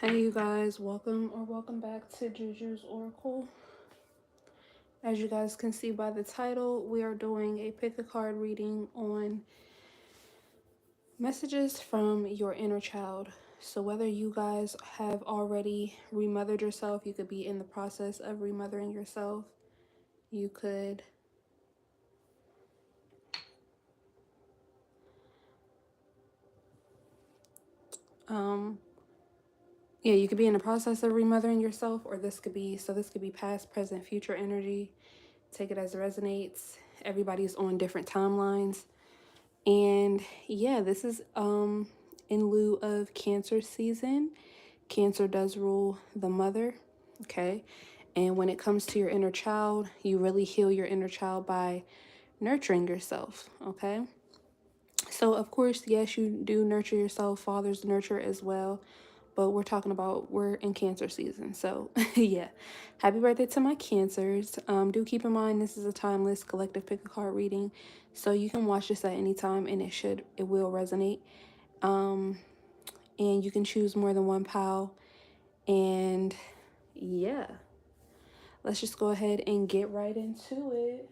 Hey you guys, welcome back to Juju's Oracle. As you guys can see by the title, we are doing a pick a card reading on messages from your inner child. So whether you guys have already remothered yourself, you could be in the process of remothering yourself. You could you could be in the process of remothering yourself, or this could be past, present, future energy. Take it as it resonates. Everybody's on different timelines. And yeah, this is in lieu of Cancer season. Cancer does rule the mother, okay? And when it comes to your inner child, you really heal your inner child by nurturing yourself, okay? So of course, yes, you do nurture yourself. Fathers nurture as well. But we're in Cancer season. So yeah, happy birthday to my Cancers. Do keep in mind this is a timeless collective pick a card reading. So you can watch this at any time and it will resonate. And you can choose more than one pile. And yeah, let's just go ahead and get right into it.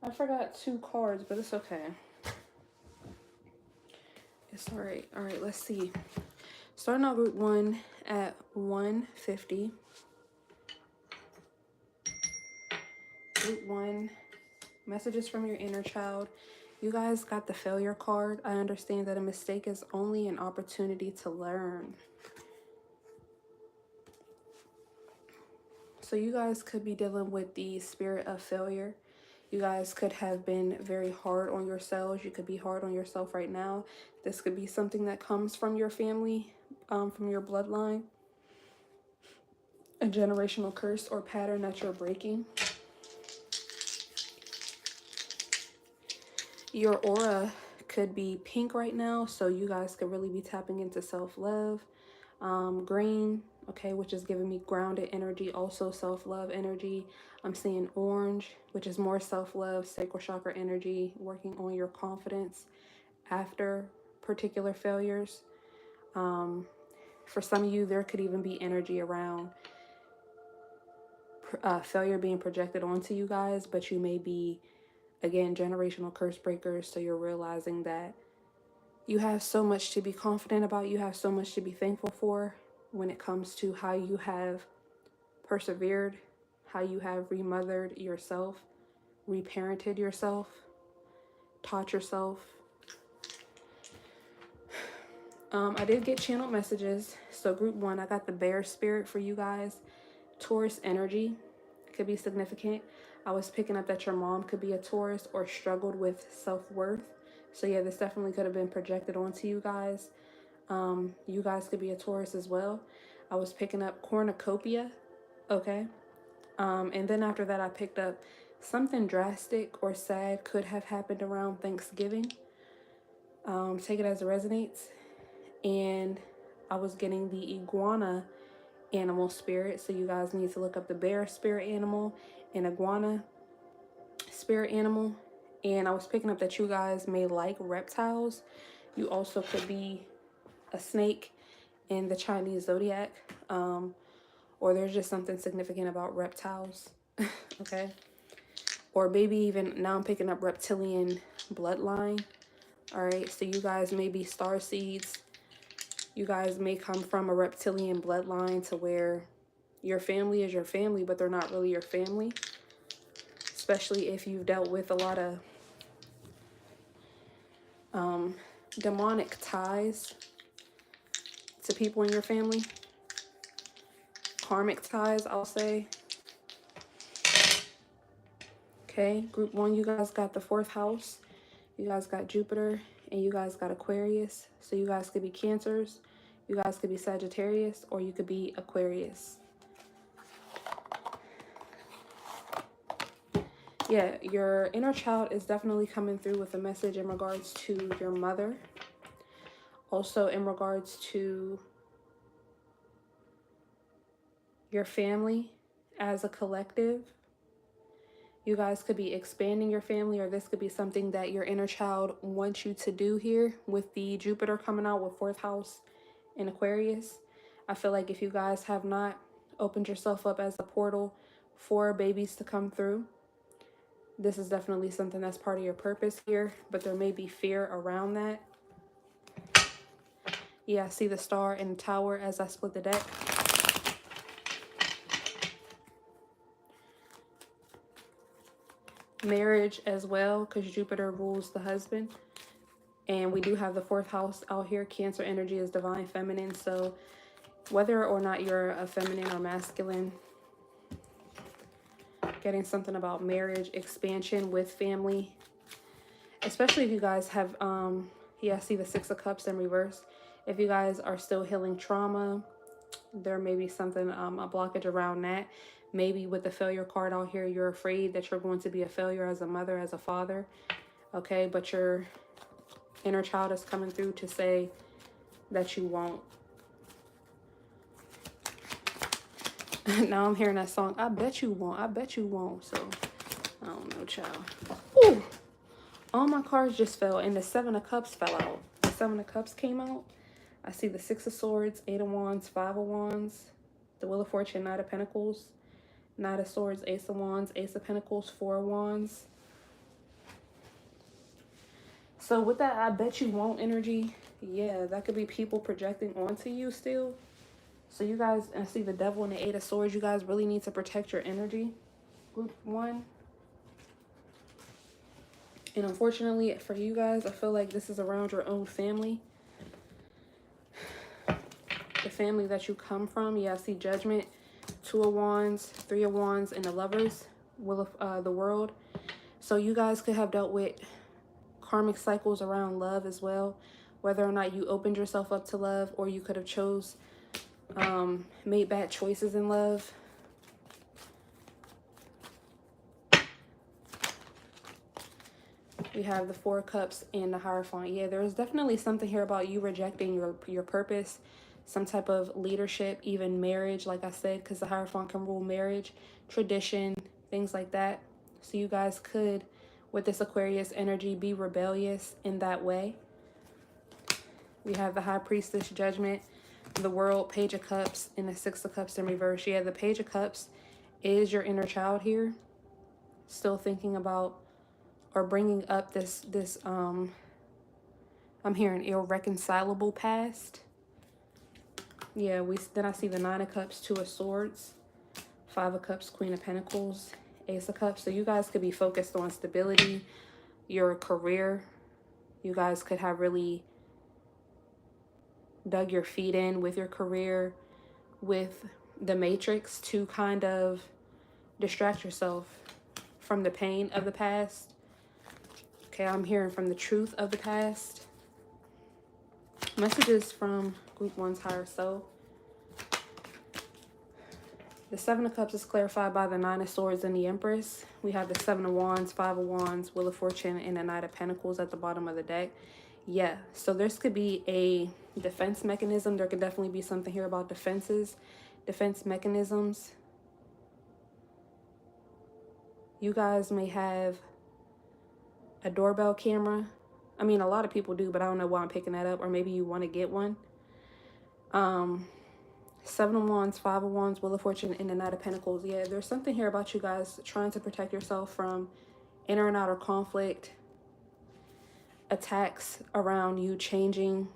I forgot 2 cards, but it's okay. It's all right. All right, let's see. Starting out group 1 at 150. Group 1, messages from your inner child. You guys got the failure card. I understand that a mistake is only an opportunity to learn. So you guys could be dealing with the spirit of failure. You guys could have been very hard on yourselves. You could be hard on yourself right now. This could be something that comes from your family, from your bloodline. A generational curse or pattern that you're breaking. Your aura could be pink right now, so you guys could really be tapping into self-love. Green, okay, which is giving me grounded energy, also self-love energy. I'm seeing orange, which is more self-love, sacral chakra energy, working on your confidence after particular failures. For some of you, there could even be energy around failure being projected onto you guys, but you may be, again, generational curse breakers, so you're realizing that you have so much to be confident about, you have so much to be thankful for when it comes to how you have persevered, how you have remothered yourself, reparented yourself, taught yourself. I did get channeled messages. So group 1, I got the bear spirit for you guys. Taurus energy could be significant. I was picking up that your mom could be a Taurus or struggled with self-worth. So yeah, this definitely could have been projected onto you guys. You guys could be a Taurus as well. I was picking up cornucopia, okay? And then after that, I picked up something drastic or sad could have happened around Thanksgiving. Take it as it resonates. And I was getting the iguana animal spirit. So you guys need to look up the bear spirit animal and iguana spirit animal. And I was picking up that you guys may like reptiles. You also could be a snake in the Chinese zodiac. Or there's just something significant about reptiles. Okay. Or maybe even now I'm picking up reptilian bloodline. All right. So you guys may be starseeds. You guys may come from a reptilian bloodline to where your family is your family, but they're not really your family. Especially if you've dealt with a lot of demonic ties to people in your family. Karmic ties, I'll say. Okay, group 1, you guys got the 4th house. You guys got Jupiter and you guys got Aquarius. So you guys could be Cancers, you guys could be Sagittarius, or you could be Aquarius. Yeah, your inner child is definitely coming through with a message in regards to your mother. Also in regards to your family as a collective. You guys could be expanding your family, or this could be something that your inner child wants you to do here with the Jupiter coming out with 4th house in Aquarius. I feel like if you guys have not opened yourself up as a portal for babies to come through, this is definitely something that's part of your purpose here, but there may be fear around that. Yeah, I see the star and the tower as I split the deck. Marriage as well, because Jupiter rules the husband. And we do have the 4th house out here. Cancer energy is divine feminine. So whether or not you're a feminine or masculine, getting something about marriage, expansion with family, especially if you guys have, yeah, I see the 6 of Cups in reverse. If you guys are still healing trauma, there may be something, a blockage around that. Maybe with the failure card out here, you're afraid that you're going to be a failure as a mother, as a father. Okay, but your inner child is coming through to say that you won't. Now I'm hearing that song, I bet you won't, I bet you won't. So, I don't know, child. Ooh, all my cards just fell, and the 7 of Cups fell out. The 7 of Cups came out. I see the 6 of Swords, 8 of Wands, 5 of Wands, the Wheel of Fortune, 9 of Pentacles, 9 of Swords, Ace of Wands, Ace of Pentacles, 4 of Wands. So with that, I bet you won't energy, yeah, that could be people projecting onto you still. So you guys, I see the Devil and the 8 of Swords. You guys really need to protect your energy, group 1. And unfortunately for you guys, I feel like this is around your own family. The family that you come from. Yeah, I see Judgment, 2 of Wands, 3 of Wands, and the Lovers, Wheel of the World. So you guys could have dealt with karmic cycles around love as well. Whether or not you opened yourself up to love, or you could have made bad choices in love. We have the 4 of Cups and the Hierophant. Yeah, there's definitely something here about you rejecting your purpose, some type of leadership, even marriage, like I said, because the Hierophant can rule marriage, tradition, things like that. So you guys could, with this Aquarius energy, be rebellious in that way. We have the High Priestess, Judgment, the World, Page of Cups, and the 6 of Cups in reverse. Yeah, the Page of Cups is your inner child here, still thinking about or bringing up this I'm hearing irreconcilable past. Yeah, then I see the 9 of Cups, 2 of Swords, 5 of Cups, Queen of Pentacles, Ace of Cups. So you guys could be focused on stability, your career. You guys could have really dug your feet in with your career, with the Matrix, to kind of distract yourself from the pain of the past. Okay, I'm hearing from the truth of the past. Messages from group 1's higher self. The 7 of Cups is clarified by the 9 of Swords and the Empress. We have the 7 of Wands, 5 of Wands, Wheel of Fortune, and the Knight of Pentacles at the bottom of the deck. Yeah, so this could be a defense mechanism. There could definitely be something here about defenses, defense mechanisms. You guys may have a doorbell camera. I mean, a lot of people do, but I don't know why I'm picking that up. Or maybe you want to get one. 7 of Wands, 5 of Wands, Wheel of Fortune, and the Knight of Pentacles. Yeah, there's something here about you guys trying to protect yourself from inner and outer conflict, attacks around you changing,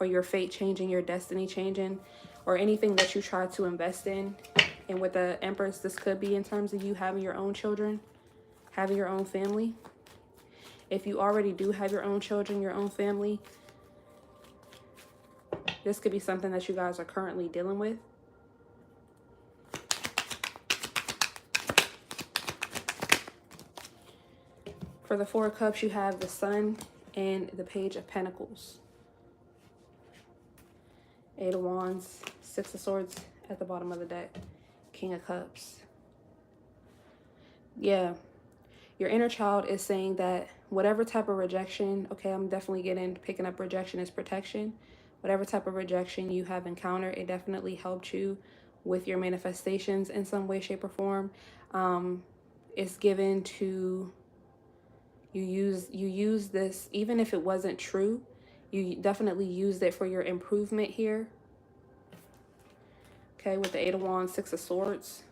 or your fate changing, your destiny changing, or anything that you try to invest in. And with the Empress, this could be in terms of you having your own children, having your own family. If you already do have your own children, your own family, this could be something that you guys are currently dealing with. For the 4 of Cups, you have the Sun and the Page of Pentacles. 8 of Wands, 6 of Swords at the bottom of the deck. King of Cups. Yeah, your inner child is saying that whatever type of rejection, okay, I'm definitely picking up rejection is protection. Whatever type of rejection you have encountered, it definitely helped you with your manifestations in some way, shape, or form. it's given to you. Use this, even if it wasn't true, you definitely used it for your improvement here. Okay, with the Eight of Wands, Six of Swords.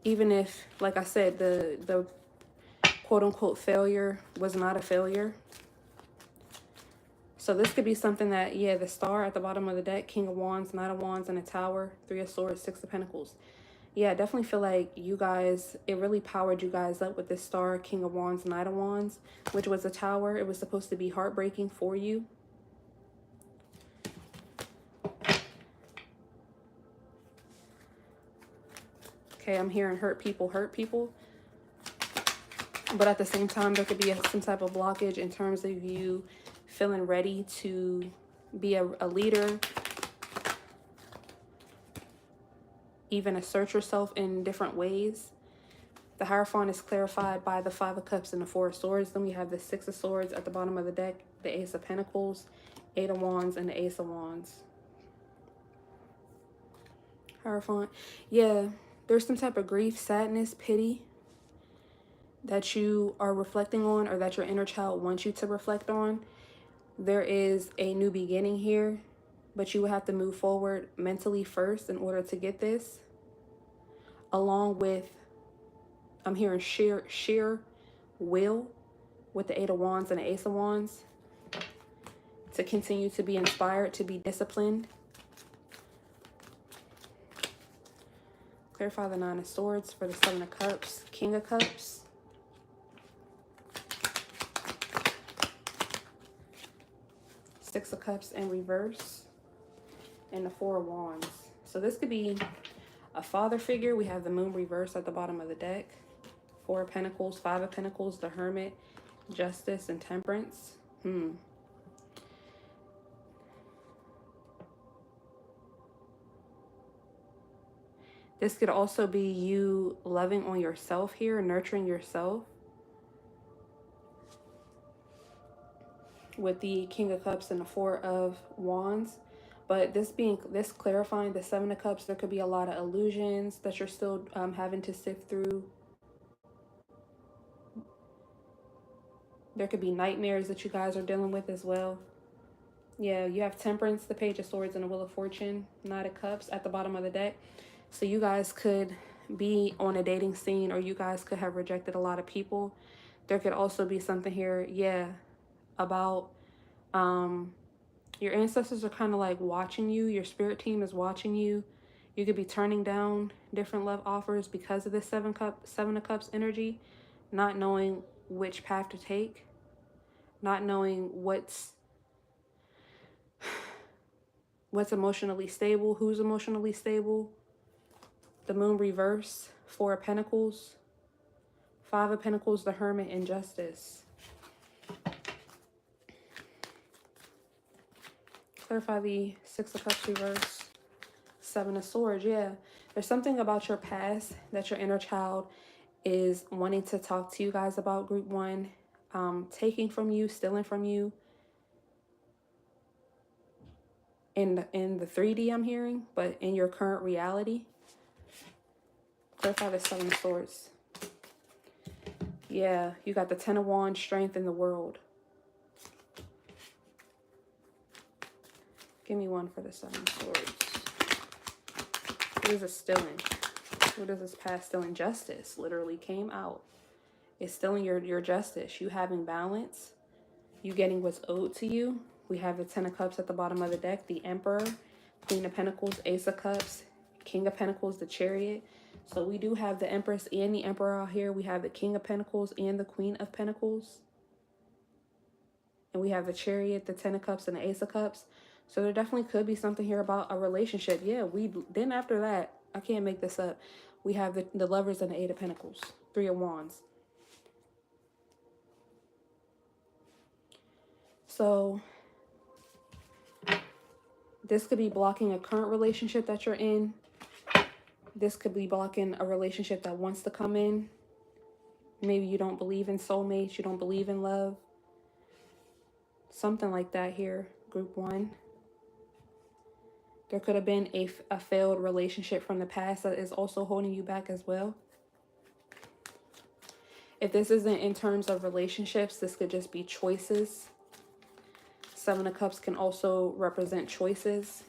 Even if, like I said, the quote-unquote failure was not a failure. So this could be something that, yeah, the Star at the bottom of the deck, King of Wands, Knight of Wands, and a Tower, Three of Swords, Six of Pentacles. Yeah, I definitely feel like you guys, it really powered you guys up with this Star, King of Wands, Knight of Wands, which was a Tower. It was supposed to be heartbreaking for you. Okay, I'm hearing hurt people, but at the same time, there could be some type of blockage in terms of you feeling ready to be a leader, even assert yourself in different ways. The Hierophant is clarified by the Five of Cups and the Four of Swords. Then we have the Six of Swords at the bottom of the deck, the Ace of Pentacles, Eight of Wands, and the Ace of Wands. Hierophant. Yeah, there's some type of grief, sadness, pity that you are reflecting on, or that your inner child wants you to reflect on. There is a new beginning here, but you will have to move forward mentally first in order to get this. Along with, I'm hearing sheer will with the Eight of Wands and the Ace of Wands, to continue to be inspired, to be disciplined. Clarify the Nine of Swords for the Seven of Cups, King of Cups. Six of Cups in reverse, and the Four of Wands. So this could be a father figure. We have the Moon reverse at the bottom of the deck. Four of Pentacles, Five of Pentacles, the Hermit, Justice, and Temperance. This could also be you loving on yourself here, nurturing yourself. With the King of Cups and the Four of Wands. But this clarifying the Seven of Cups, there could be a lot of illusions that you're still having to sift through. There could be nightmares that you guys are dealing with as well. Yeah, you have Temperance, the Page of Swords, and the Wheel of Fortune, Knight of Cups at the bottom of the deck. So you guys could be on a dating scene, or you guys could have rejected a lot of people. There could also be something here, yeah, about your ancestors are kind of like watching you. Your spirit team is watching you. You could be turning down different love offers because of this Seven of Cups energy, not knowing which path to take, not knowing what's emotionally stable, who's emotionally stable. The Moon reverse, Four of Pentacles, Five of Pentacles, the Hermit, and Justice. Clarify the Six of Cups reverse, Seven of Swords. Yeah, there's something about your past that your inner child is wanting to talk to you guys about, group one. Taking from you, stealing from you. In the 3D I'm hearing, but in your current reality. Clarify the Seven of Swords. Yeah, you got the Ten of Wands, strength in the world. Give me one for the Seven of Swords. What is this stealing? What is this past stealing? Justice literally came out. It's stealing your justice. You having balance. You getting what's owed to you. We have the Ten of Cups at the bottom of the deck. The Emperor, Queen of Pentacles, Ace of Cups, King of Pentacles, the Chariot. So we do have the Empress and the Emperor out here. We have the King of Pentacles and the Queen of Pentacles. And we have the Chariot, the Ten of Cups, and the Ace of Cups. So there definitely could be something here about a relationship. Yeah, then after that, I can't make this up. We have the Lovers and the Eight of Pentacles, Three of Wands. So this could be blocking a current relationship that you're in. This could be blocking a relationship that wants to come in. Maybe you don't believe in soulmates. You don't believe in love. Something like that here, group one. There could have been a failed relationship from the past that is also holding you back as well. If this isn't in terms of relationships, this could just be choices. Seven of Cups can also represent choices.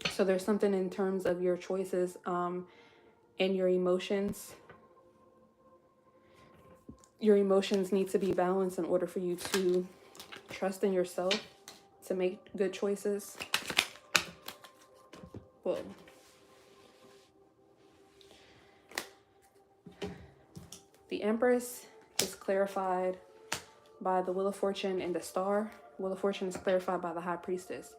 So there's something in terms of your choices and your emotions. Your emotions need to be balanced in order for you to trust in yourself to make good choices. Whoa. The Empress is clarified by the Wheel of Fortune and the Star. Wheel of Fortune is clarified by the High Priestess.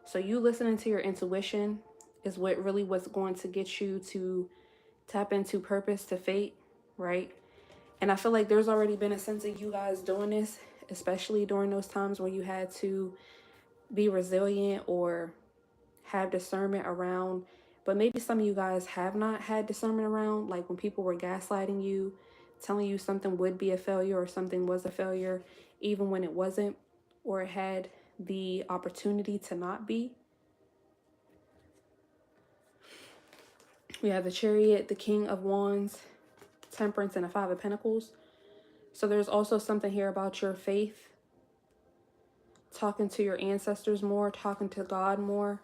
So you listening to your intuition is what really was going to get you to tap into purpose, to fate, right? And I feel like there's already been a sense of you guys doing this, especially during those times where you had to be resilient or have discernment around. But maybe some of you guys have not had discernment around, like when people were gaslighting you, telling you something would be a failure or something was a failure, even when it wasn't, or it had the opportunity to not be. We have the Chariot, the King of Wands, Temperance, and the Five of Pentacles. So there's also something here about your faith, talking to your ancestors more, talking to God more,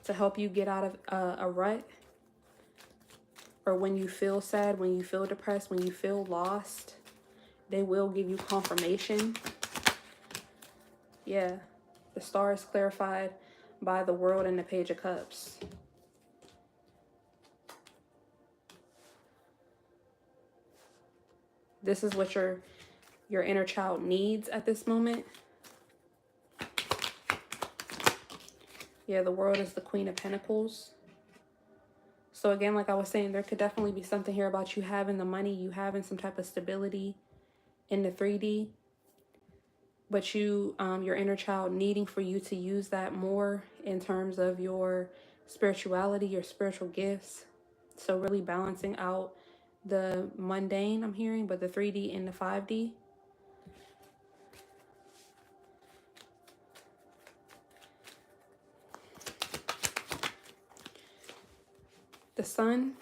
to help you get out of a rut, or when you feel sad, when you feel depressed, when you feel lost, they will give you confirmation. Yeah, the Star is clarified by the World and the Page of Cups. This is what your inner child needs at this moment. Yeah, the World is the Queen of Pentacles. So again, like I was saying, there could definitely be something here about you having the money, you having some type of stability in the 3D, but you, your inner child needing for you to use that more in terms of your spirituality, your spiritual gifts. So really balancing out the mundane, I'm hearing, but the 3D and the 5D. The Sun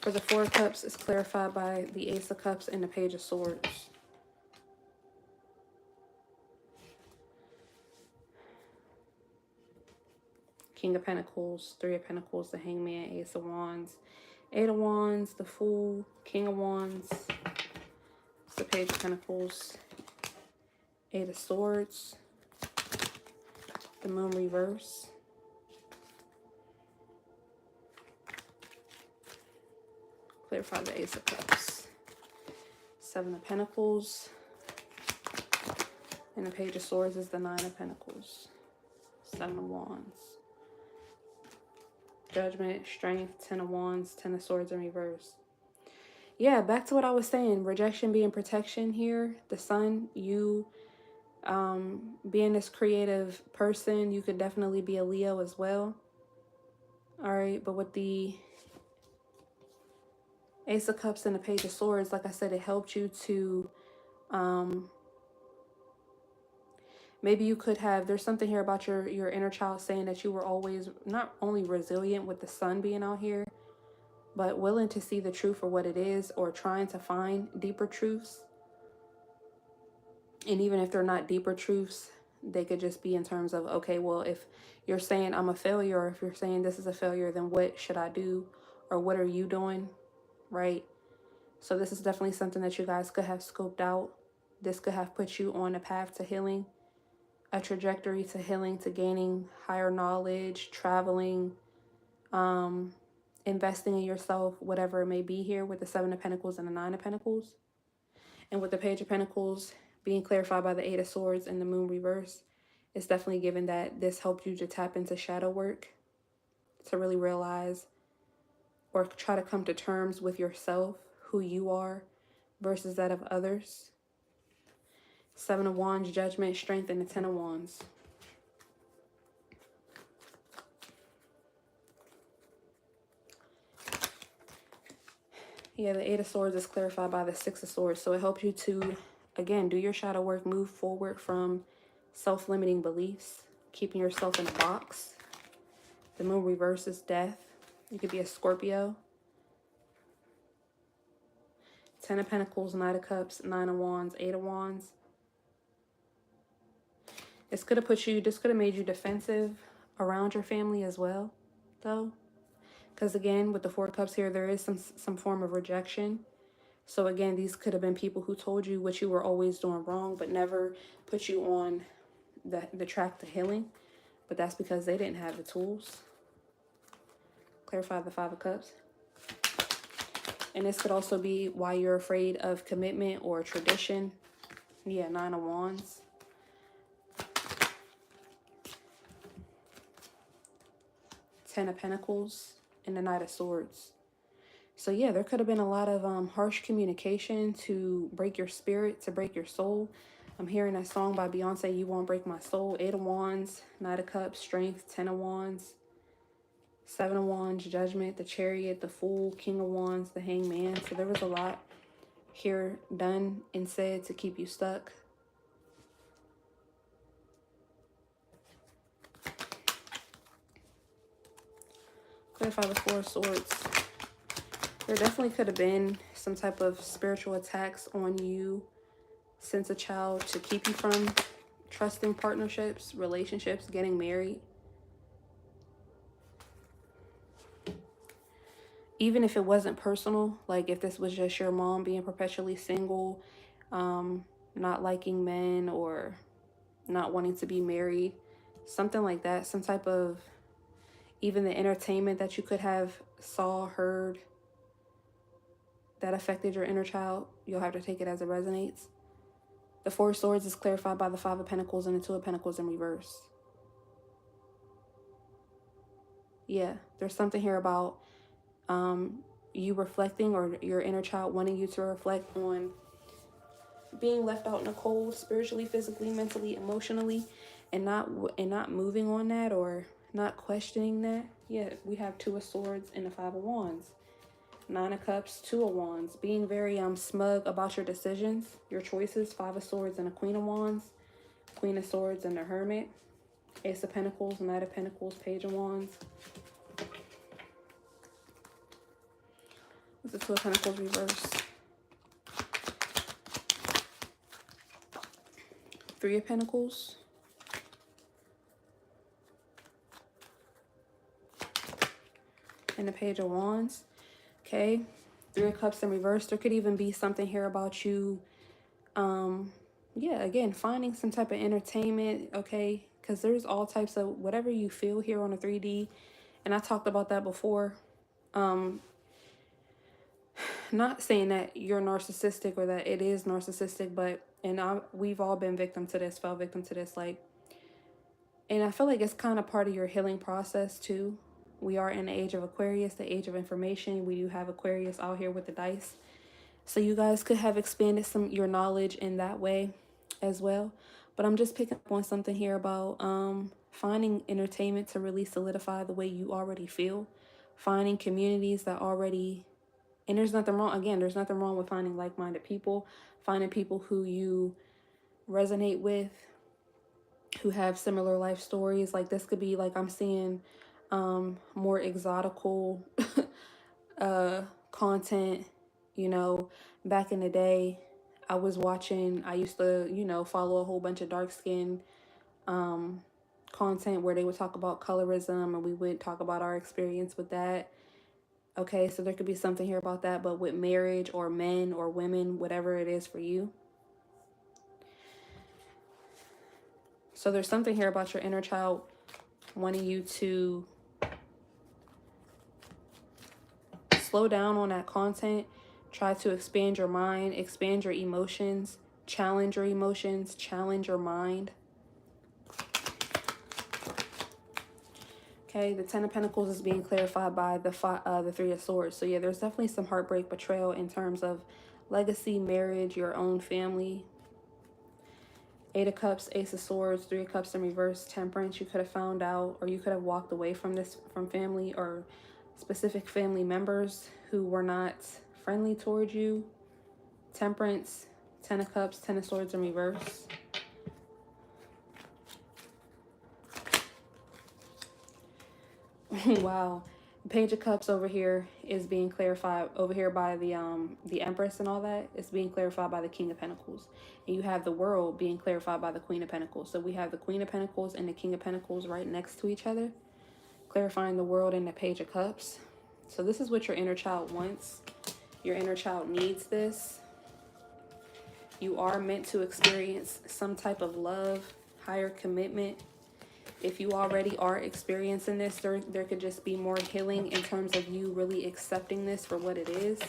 for the Four of Cups is clarified by the Ace of Cups and the Page of Swords. King of Pentacles, Three of Pentacles, the Hangman, Ace of Wands, Eight of Wands, the Fool, King of Wands, it's the Page of Pentacles, Eight of Swords, the Moon reverse, clarify the Ace of Cups, Seven of Pentacles, and the Page of Swords is the Nine of Pentacles, Seven of Wands, Judgment, Strength, Ten of Wands, Ten of Swords in reverse. Yeah, back to what I was saying, rejection being protection here. The Sun, you being this creative person, you could definitely be a Leo as well. All right, but with the Ace of Cups and the Page of Swords, like I said, it helped you to maybe you could have, there's something here about your inner child saying that you were always not only resilient with the Sun being out here, but willing to see the truth for what it is, or trying to find deeper truths. And even if they're not deeper truths, they could just be in terms of, okay, well, if you're saying I'm a failure, or if you're saying this is a failure, then what should I do? Or what are you doing? Right? So this is definitely something that you guys could have scoped out. This could have put you on a path to healing, a trajectory to healing, to gaining higher knowledge, traveling, investing in yourself, whatever it may be here with the Seven of Pentacles and the Nine of Pentacles. And with the Page of Pentacles being clarified by the Eight of Swords and the Moon reverse, it's definitely given that this helped you to tap into shadow work, to really realize or try to come to terms with yourself, who you are versus that of others. Seven of Wands, Judgment, Strength, and the Ten of Wands. Yeah, the Eight of Swords is clarified by the Six of Swords. So it helps you to again, do your shadow work. Move forward from self-limiting beliefs, keeping yourself in a box. The moon reverse is death. You could be a Scorpio. 10 of Pentacles, Knight of Cups, 9 of Wands, 8 of Wands. This could have made you defensive around your family as well, though. Because again, with the 4 of Cups here, there is some form of rejection. So again, these could have been people who told you what you were always doing wrong, but never put you on the track to healing. But that's because they didn't have the tools. Clarify the 5 of Cups. And this could also be why you're afraid of commitment or tradition. Yeah, 9 of Wands. Ten of Pentacles and the Knight of Swords. So yeah, there could have been a lot of harsh communication to break your spirit, to break your soul. I'm hearing that song by Beyonce, You Won't Break My Soul. 8 of Wands, Knight of Cups, Strength, 10 of Wands, 7 of Wands, Judgment, the Chariot, the Fool, King of Wands, the Hangman. So there was a lot here done and said to keep you stuck. Clarify the 4 of Swords. There definitely could have been some type of spiritual attacks on you since a child to keep you from trusting partnerships, relationships, getting married. Even if it wasn't personal, like if this was just your mom being perpetually single, not liking men or not wanting to be married, something like that, some type of, even the entertainment that you could have saw, heard, that affected your inner child, you'll have to take it as it resonates. The 4 of Swords is clarified by the 5 of Pentacles and the 2 of Pentacles in reverse. Yeah, there's something here about you reflecting, or your inner child wanting you to reflect on being left out in the cold, spiritually, physically, mentally, emotionally, and not moving on that or not questioning that. Yeah, we have 2 of Swords and the 5 of Wands. 9 of Cups, 2 of Wands. Being very smug about your decisions, your choices. 5 of Swords and a Queen of Wands. Queen of Swords and the Hermit. Ace of Pentacles, Knight of Pentacles, Page of Wands. What's the 2 of Pentacles reverse? 3 of Pentacles. And the Page of Wands. Okay. 3 of Cups in reverse. There could even be something here about you, yeah, again, finding some type of entertainment, okay? Because there's all types of whatever you feel here on the 3D. And I talked about that before. Not saying that you're narcissistic or that it is narcissistic, but, we've all been victim to this, fell victim to this, like, and I feel like it's kind of part of your healing process too. We are in the age of Aquarius, the age of information. We do have Aquarius out here with the dice. So you guys could have expanded your knowledge in that way as well. But I'm just picking up on something here about finding entertainment to really solidify the way you already feel. Finding communities that already, and there's nothing wrong, again, there's nothing wrong with finding like-minded people. Finding people who you resonate with, who have similar life stories. Like this could be, like, I'm seeing more exotical content. You know, back in the day, I used to, follow a whole bunch of dark skin content where they would talk about colorism, and we would talk about our experience with that. Okay, so there could be something here about that, but with marriage or men or women, whatever it is for you. So there's something here about your inner child wanting you to slow down on that content. Try to expand your mind, expand your emotions, challenge your emotions, challenge your mind. Okay, the 10 of Pentacles is being clarified by the 3 of Swords. So yeah, there's definitely some heartbreak, betrayal in terms of legacy, marriage, your own family. 8 of Cups, Ace of Swords, 3 of Cups in reverse, Temperance. You could have found out, or you could have walked away from family or specific family members who were not friendly towards you. Temperance, Ten of Cups, Ten of Swords in reverse. Wow. Page of Cups over here is being clarified over here by the Empress and all that. It's being clarified by the King of Pentacles. And you have the World being clarified by the Queen of Pentacles. So we have the Queen of Pentacles and the King of Pentacles right next to each other, clarifying the World and the Page of Cups. So this is what your inner child wants. Your inner child needs this. You are meant to experience some type of love, higher commitment. If you already are experiencing this, there could just be more healing in terms of you really accepting this for what it is,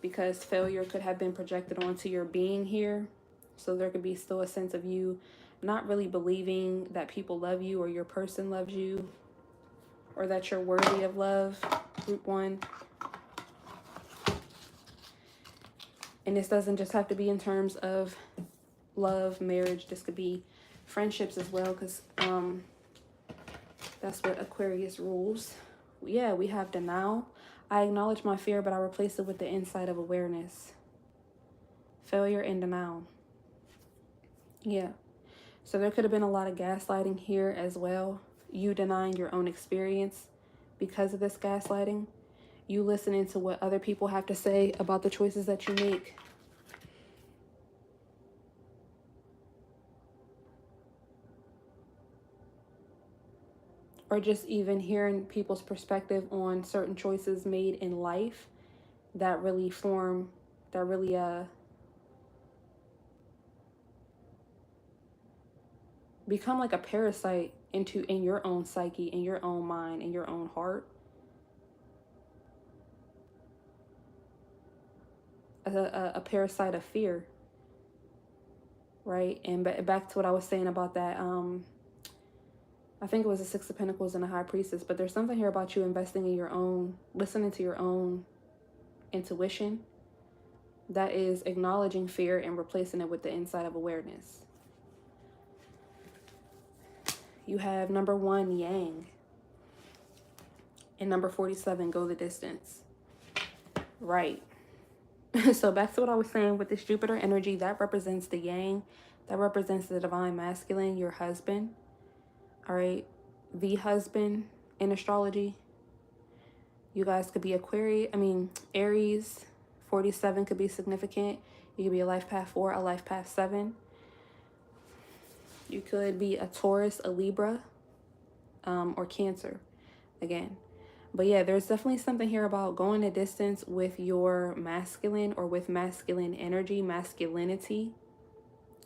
because failure could have been projected onto your being here. So there could be still a sense of you not really believing that people love you or your person loves you or that you're worthy of love, group one. And this doesn't just have to be in terms of love, marriage. This could be friendships as well, because that's what Aquarius rules. Yeah, we have denial. I acknowledge my fear, but I replace it with the insight of awareness. Failure and denial. Yeah. So there could have been a lot of gaslighting here as well. You denying your own experience because of this gaslighting. You listening to what other people have to say about the choices that you make. Or just even hearing people's perspective on certain choices made in life that really become like a parasite in your own psyche, in your own mind, in your own heart. A parasite of fear, right? And back to what I was saying about that, I think it was the Six of Pentacles and the High Priestess, but there's something here about you investing in your own, listening to your own intuition that is acknowledging fear and replacing it with the insight of awareness. You have number 1, Yang, and number 47, Go the Distance. Right. So back to what I was saying with this Jupiter energy, that represents the Yang, that represents the divine masculine, your husband. All right, the husband in astrology. You guys could be Aries. 47 could be significant. You could be a life path 4, a life path 7. You could be a Taurus, a Libra, or Cancer again. But yeah, there's definitely something here about going a distance with your masculine or with masculine energy, masculinity,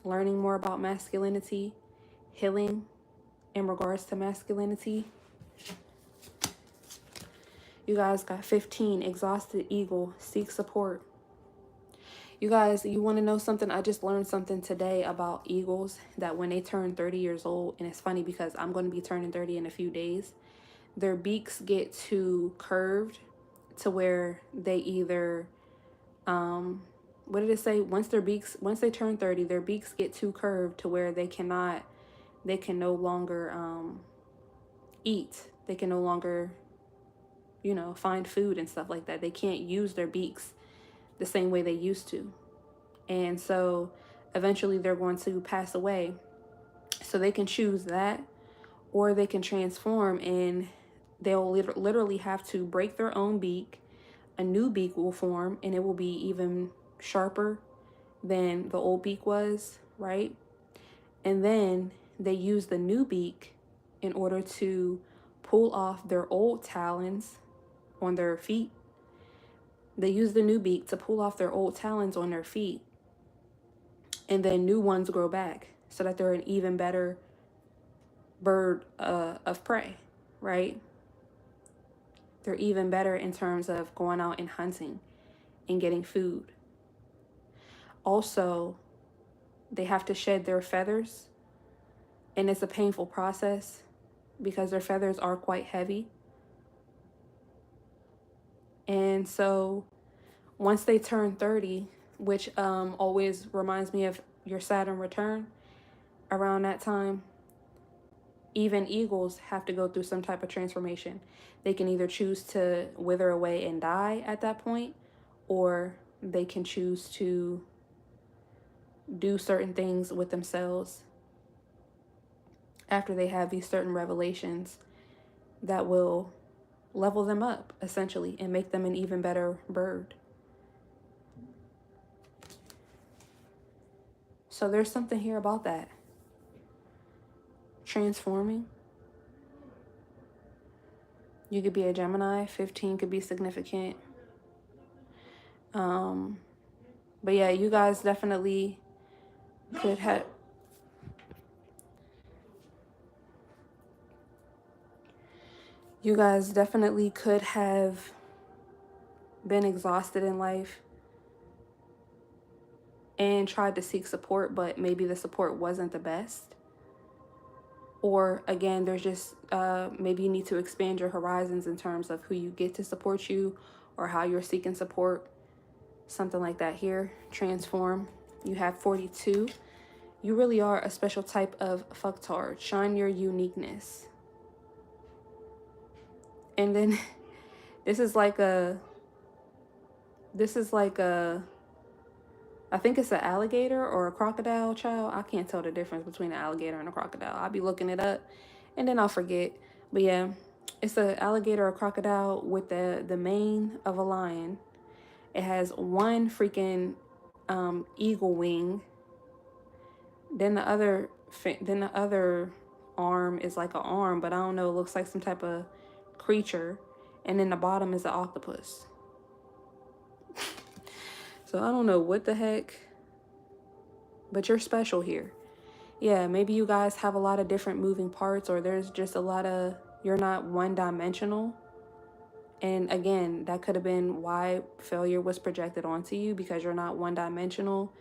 learning more about masculinity, healing in regards to masculinity. You guys got 15, Exhausted Eagle, Seek Support. You guys, you want to know something? I just learned something today about eagles, that when they turn 30 years old, and it's funny because I'm going to be turning 30 in a few days, their beaks get too curved to where they either, what did it say? Once they turn 30, their beaks get too curved to where they can no longer eat. They can no longer, find food and stuff like that. They can't use their beaks the same way they used to. And so eventually they're going to pass away. So they can choose that, or they can transform and they'll literally have to break their own beak. A new beak will form and it will be even sharper than the old beak was, right? And then they use the new beak in order to pull off their old talons on their feet. They use the new beak to pull off their old talons on their feet. And then new ones grow back so that they're an even better bird of prey, right? They're even better in terms of going out and hunting and getting food. Also, they have to shed their feathers. And it's a painful process because their feathers are quite heavy. And so once they turn 30, which always reminds me of your Saturn return, around that time, even eagles have to go through some type of transformation. They can either choose to wither away and die at that point, or they can choose to do certain things with themselves after they have these certain revelations that will level them up, essentially, and make them an even better bird. So there's something here about that. Transforming. You could be a Gemini. 15 could be significant. But yeah, you guys definitely could have... You guys definitely could have been exhausted in life and tried to seek support, but maybe the support wasn't the best. Or again, there's just maybe you need to expand your horizons in terms of who you get to support you or how you're seeking support. Something like that here. Transform. You have 42. You really are a special type of fucktard. Shine your uniqueness. And then this is like a I think it's an alligator or a crocodile, child. I can't tell the difference between an alligator and a crocodile. I'll be looking it up and then I'll forget. But yeah, it's an alligator or crocodile with the mane of a lion. It has one freaking eagle wing. Then the other arm is like an arm, but I don't know, it looks like some type of creature. And then the bottom is an octopus. So I don't know what the heck, but you're special here. Yeah, maybe you guys have a lot of different moving parts, or there's just a lot of, you're not one-dimensional. And again, that could have been why failure was projected onto you, because you're not one-dimensional.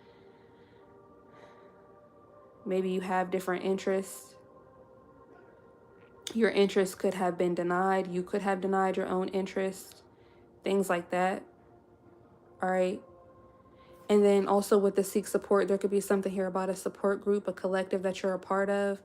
Maybe you have different interests. Your interests could have been denied. You could have denied your own interests. Things like that. All right. And then also with the seek support, there could be something here about a support group, a collective that you're a part of,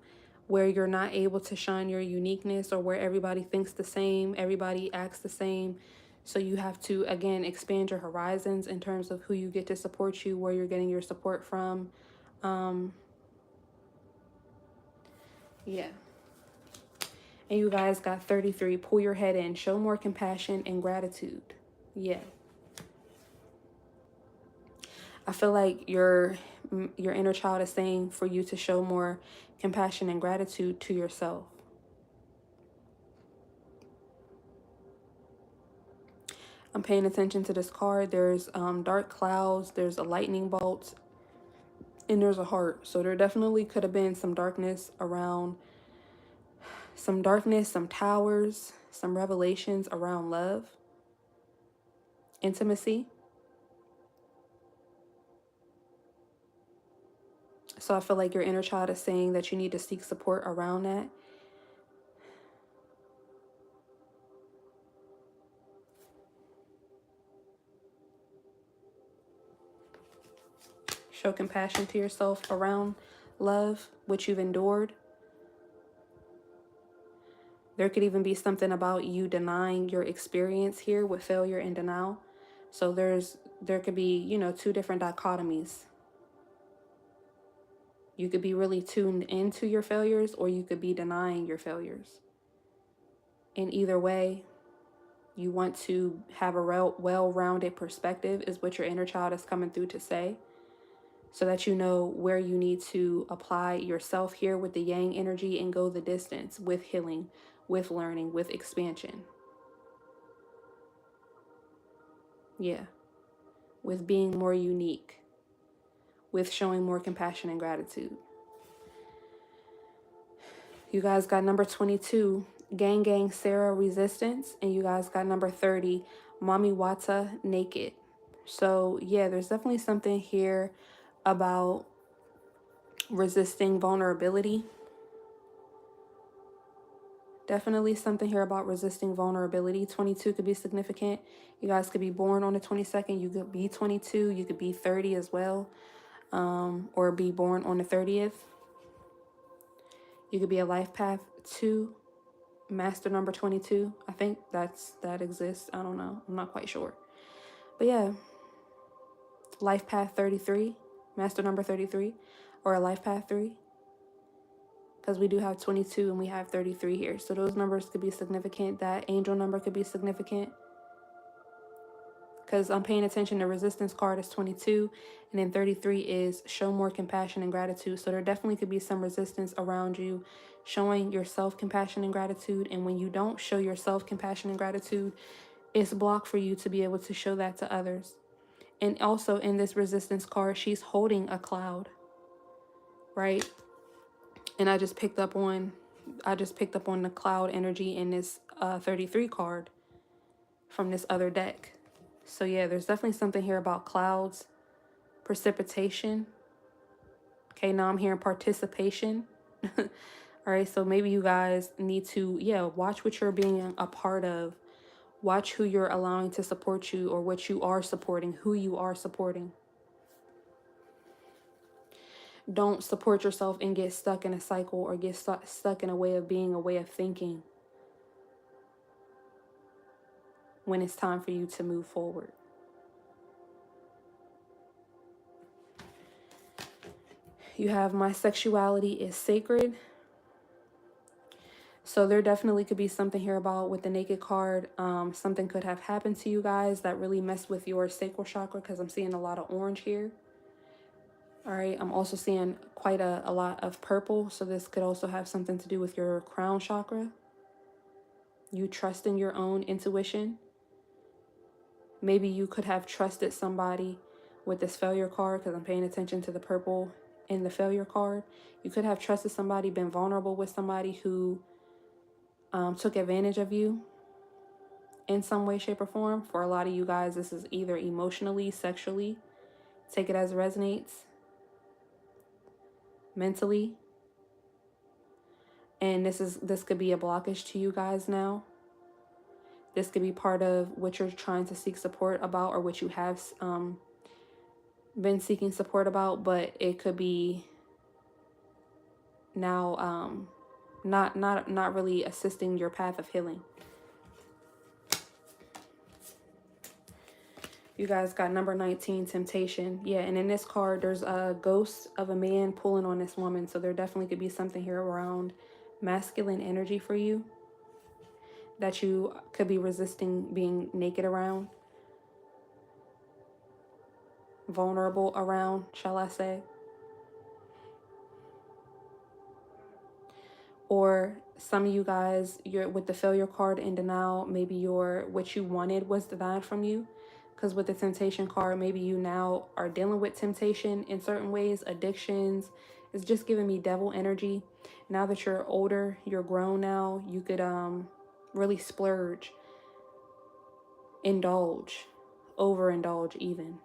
where you're not able to shine your uniqueness, or where everybody thinks the same, everybody acts the same. So you have to, again, expand your horizons in terms of who you get to support you, where you're getting your support from. Yeah. And you guys got 33. Pull your head in. Show more compassion and gratitude. Yeah. I feel like your inner child is saying for you to show more compassion and gratitude to yourself. I'm paying attention to this card. There's dark clouds, there's a lightning bolt, and there's a heart. So there definitely could have been some darkness around, some towers, some revelations around love, intimacy. So I feel like your inner child is saying that you need to seek support around that. Show compassion to yourself around love, which you've endured. There could even be something about you denying your experience here with failure and denial. So there could be, you know, two different dichotomies. You could be really tuned into your failures, or you could be denying your failures. In either way, you want to have a well-rounded perspective, is what your inner child is coming through to say, so that you know where you need to apply yourself here with the yang energy and go the distance with healing, with learning, with expansion. Yeah. With being more unique, with showing more compassion and gratitude. You guys got number 22, Gang Gang Sarah Resistance, and you guys got number 30, Mommy Wata Naked. So yeah, there's definitely something here about resisting vulnerability. Definitely something here about resisting vulnerability. 22 could be significant. You guys could be born on the 22nd. You could be 22. You could be 30 as well, or be born on the 30th. You could be a life path 2, master number 22. I think that exists. I don't know. I'm not quite sure. But yeah, life path 33. master number 33, or a life path 3, because we do have 22 and we have 33 here. So those numbers could be significant. That angel number could be significant, because I'm paying attention. The resistance card is 22, and then 33 is show more compassion and gratitude. So there definitely could be some resistance around you showing yourself compassion and gratitude. And when you don't show yourself compassion and gratitude, it's blocked for you to be able to show that to others. And also in this resistance card, she's holding a cloud, right? And I just picked up on the cloud energy in this 33 card from this other deck. So yeah, there's definitely something here about clouds, precipitation. Okay, now I'm hearing participation. All right, so maybe you guys need to, watch what you're being a part of. Watch who you're allowing to support you, or what you are supporting, who you are supporting. Don't support yourself and get stuck in a cycle, or get stuck in a way of being, a way of thinking, when it's time for you to move forward. You have my sexuality is sacred. So there definitely could be something here about with the naked card. Something could have happened to you guys that really messed with your sacral chakra, because I'm seeing a lot of orange here. All right, I'm also seeing quite a lot of purple. So this could also have something to do with your crown chakra. You trust in your own intuition. Maybe you could have trusted somebody with this failure card, because I'm paying attention to the purple in the failure card. You could have trusted somebody, been vulnerable with somebody who took advantage of you in some way, shape, or form. For a lot of you guys, this is either emotionally, sexually, take it as it resonates, mentally. And this could be a blockage to you guys now. This could be part of what you're trying to seek support about, or what you have been seeking support about, but it could be now not really assisting your path of healing. You guys got number 19, temptation. Yeah, and in this card, there's a ghost of a man pulling on this woman. So there definitely could be something here around masculine energy for you that you could be resisting being naked around, vulnerable around, shall I say. Or some of you guys, you're with the failure card in denial. Maybe what you wanted was denied from you. Because with the temptation card, maybe you now are dealing with temptation in certain ways, addictions. It's just giving me devil energy. Now that you're older, you're grown now, you could really splurge, indulge, overindulge even,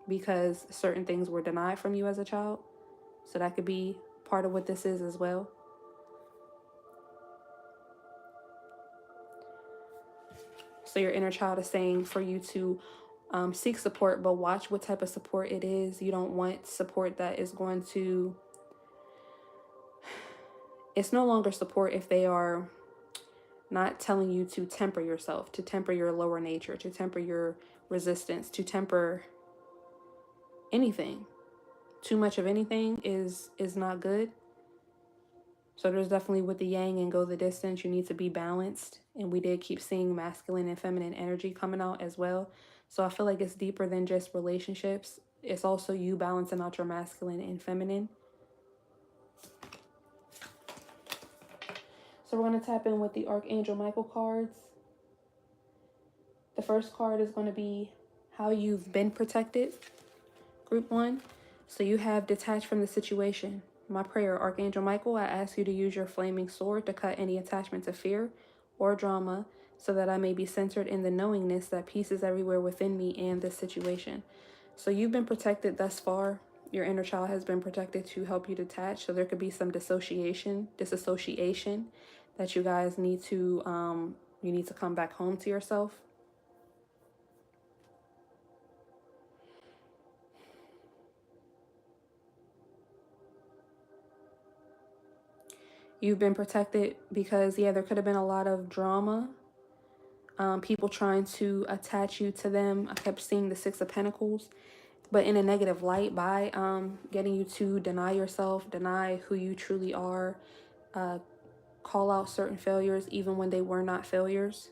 because certain things were denied from you as a child. So that could be part of what this is as well. So your inner child is saying for you to seek support, but watch what type of support it is. You don't want support that is going to... It's no longer support if they are not telling you to temper yourself, to temper your lower nature, to temper your resistance, to temper anything. Too much of anything is not good. So there's definitely with the yang and go the distance, you need to be balanced. And we did keep seeing masculine and feminine energy coming out as well. So I feel like it's deeper than just relationships. It's also you balancing out your masculine and feminine. So we're going to tap in with the Archangel Michael cards. The first card is going to be how you've been protected. Group 1. So you have detached from the situation. My prayer, Archangel Michael, I ask you to use your flaming sword to cut any attachment to fear or drama, so that I may be centered in the knowingness that peace is everywhere within me and this situation. So you've been protected thus far. Your inner child has been protected to help you detach. So there could be some disassociation that you guys need to come back home to yourself. You've been protected because, there could have been a lot of drama. People trying to attach you to them. I kept seeing the 6 of Pentacles. but in a negative light, by getting you to deny yourself, deny who you truly are, call out certain failures even when they were not failures,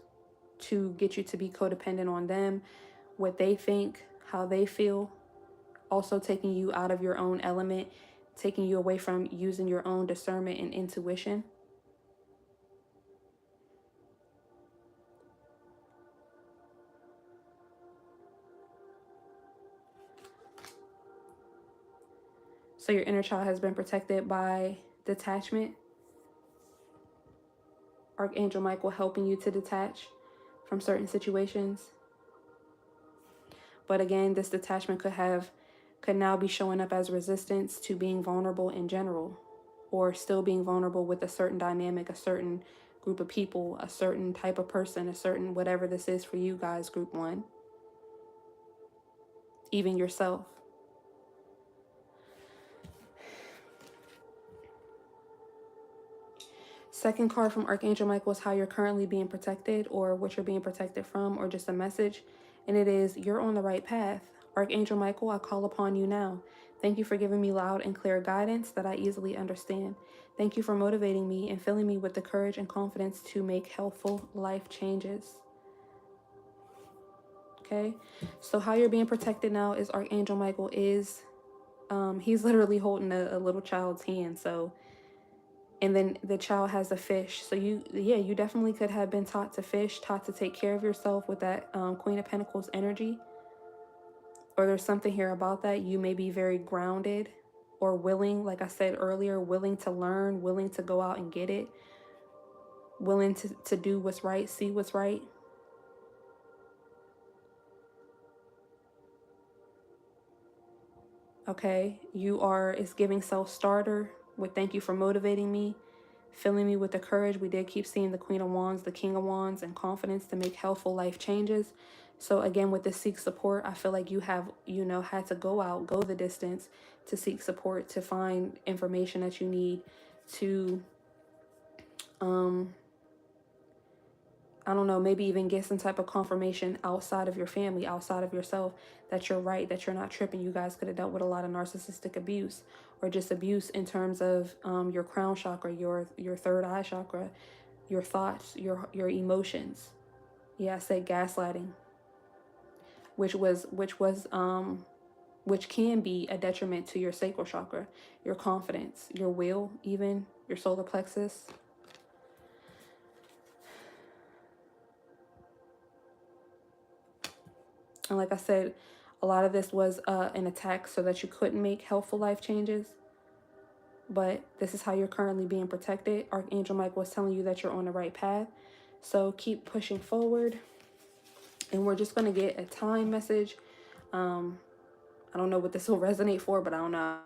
to get you to be codependent on them, what they think, how they feel, also taking you out of your own element, taking you away from using your own discernment and intuition. So your inner child has been protected by detachment. Archangel Michael helping you to detach from certain situations. But again, this detachment could now be showing up as resistance to being vulnerable in general, or still being vulnerable with a certain dynamic, a certain group of people, a certain type of person, a certain whatever this is for you guys, group one, even yourself. Second card from Archangel Michael is how you're currently being protected, or what you're being protected from, or just a message. And it is, you're on the right path. Archangel Michael, I call upon you now. Thank you for giving me loud and clear guidance that I easily understand. Thank you for motivating me and filling me with the courage and confidence to make helpful life changes. Okay, so how you're being protected now is Archangel Michael is, he's literally holding a little child's hand. So, and then the child has a fish. So you definitely could have been taught to fish, taught to take care of yourself with that Queen of Pentacles energy. Or there's something here about that. You may be very grounded or willing, like I said earlier, willing to learn, willing to go out and get it, willing to do what's right, see what's right. Okay, it's giving self-starter with thank you for motivating me, filling me with the courage. We did keep seeing the Queen of Wands, the King of Wands, and confidence to make helpful life changes. So again, with the seek support, I feel like you have, had to go out, go the distance to seek support, to find information that you need to, I don't know, maybe even get some type of confirmation outside of your family, outside of yourself, that you're right, that you're not tripping. You guys could have dealt with a lot of narcissistic abuse, or just abuse in terms of your crown chakra, your third eye chakra, your thoughts, your emotions. Yeah, I said gaslighting, which can be a detriment to your sacral chakra, your confidence, your will, even your solar plexus. And like I said, a lot of this was an attack so that you couldn't make helpful life changes. But this is how you're currently being protected. Archangel Michael was telling you that you're on the right path. So keep pushing forward. And we're just going to get a time message. I don't know what this will resonate for, but I don't know.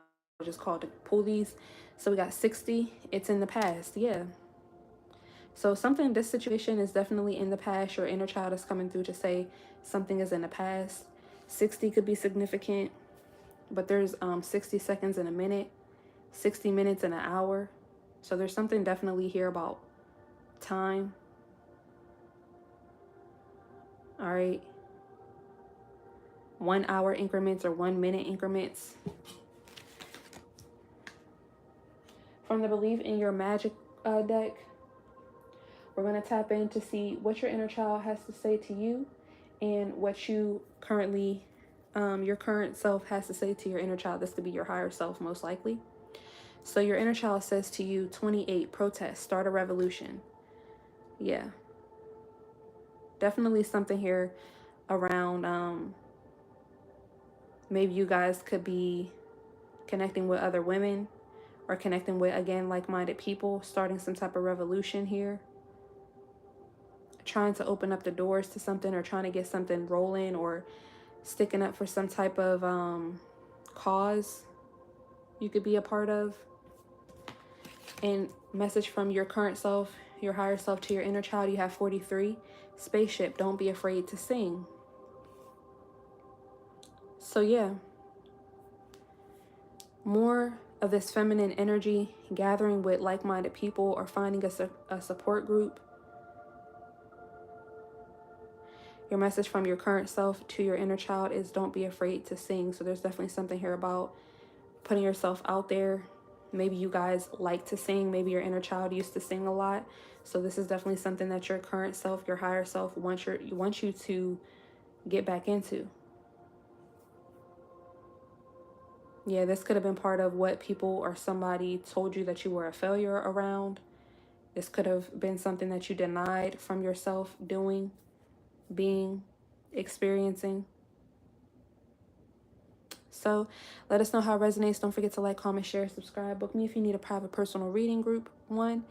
I just called to pull these. So we got 60. It's in the past. Yeah. So this situation is definitely in the past. Your inner child is coming through to say something is in the past. 60 could be significant, but there's 60 seconds in a minute, 60 minutes in an hour. So there's something definitely here about time. All right. 1 hour increments or 1 minute increments. From the Believe in Your Magic deck, we're going to tap in to see what your inner child has to say to you, and what you currently, your current self has to say to your inner child. This could be your higher self, most likely. So your inner child says to you, 28, protest, start a revolution. Yeah. Definitely something here around, maybe you guys could be connecting with other women, or connecting with, again, like-minded people, starting some type of revolution here. Trying to open up the doors to something, or trying to get something rolling, or sticking up for some type of cause you could be a part of. And message from your current self, your higher self, to your inner child, you have 43. Spaceship, don't be afraid to sing. So yeah, more of this feminine energy, gathering with like-minded people, or finding a support group. Your message from your current self to your inner child is don't be afraid to sing. So there's definitely something here about putting yourself out there. Maybe you guys like to sing. Maybe your inner child used to sing a lot. So this is definitely something that your current self, your higher self, wants you to get back into. Yeah, this could have been part of what people or somebody told you that you were a failure around. This could have been something that you denied from yourself doing, being, experiencing. So let us know how it resonates. Don't forget to like, comment, share, subscribe. Book me if you need a private personal reading, group 1.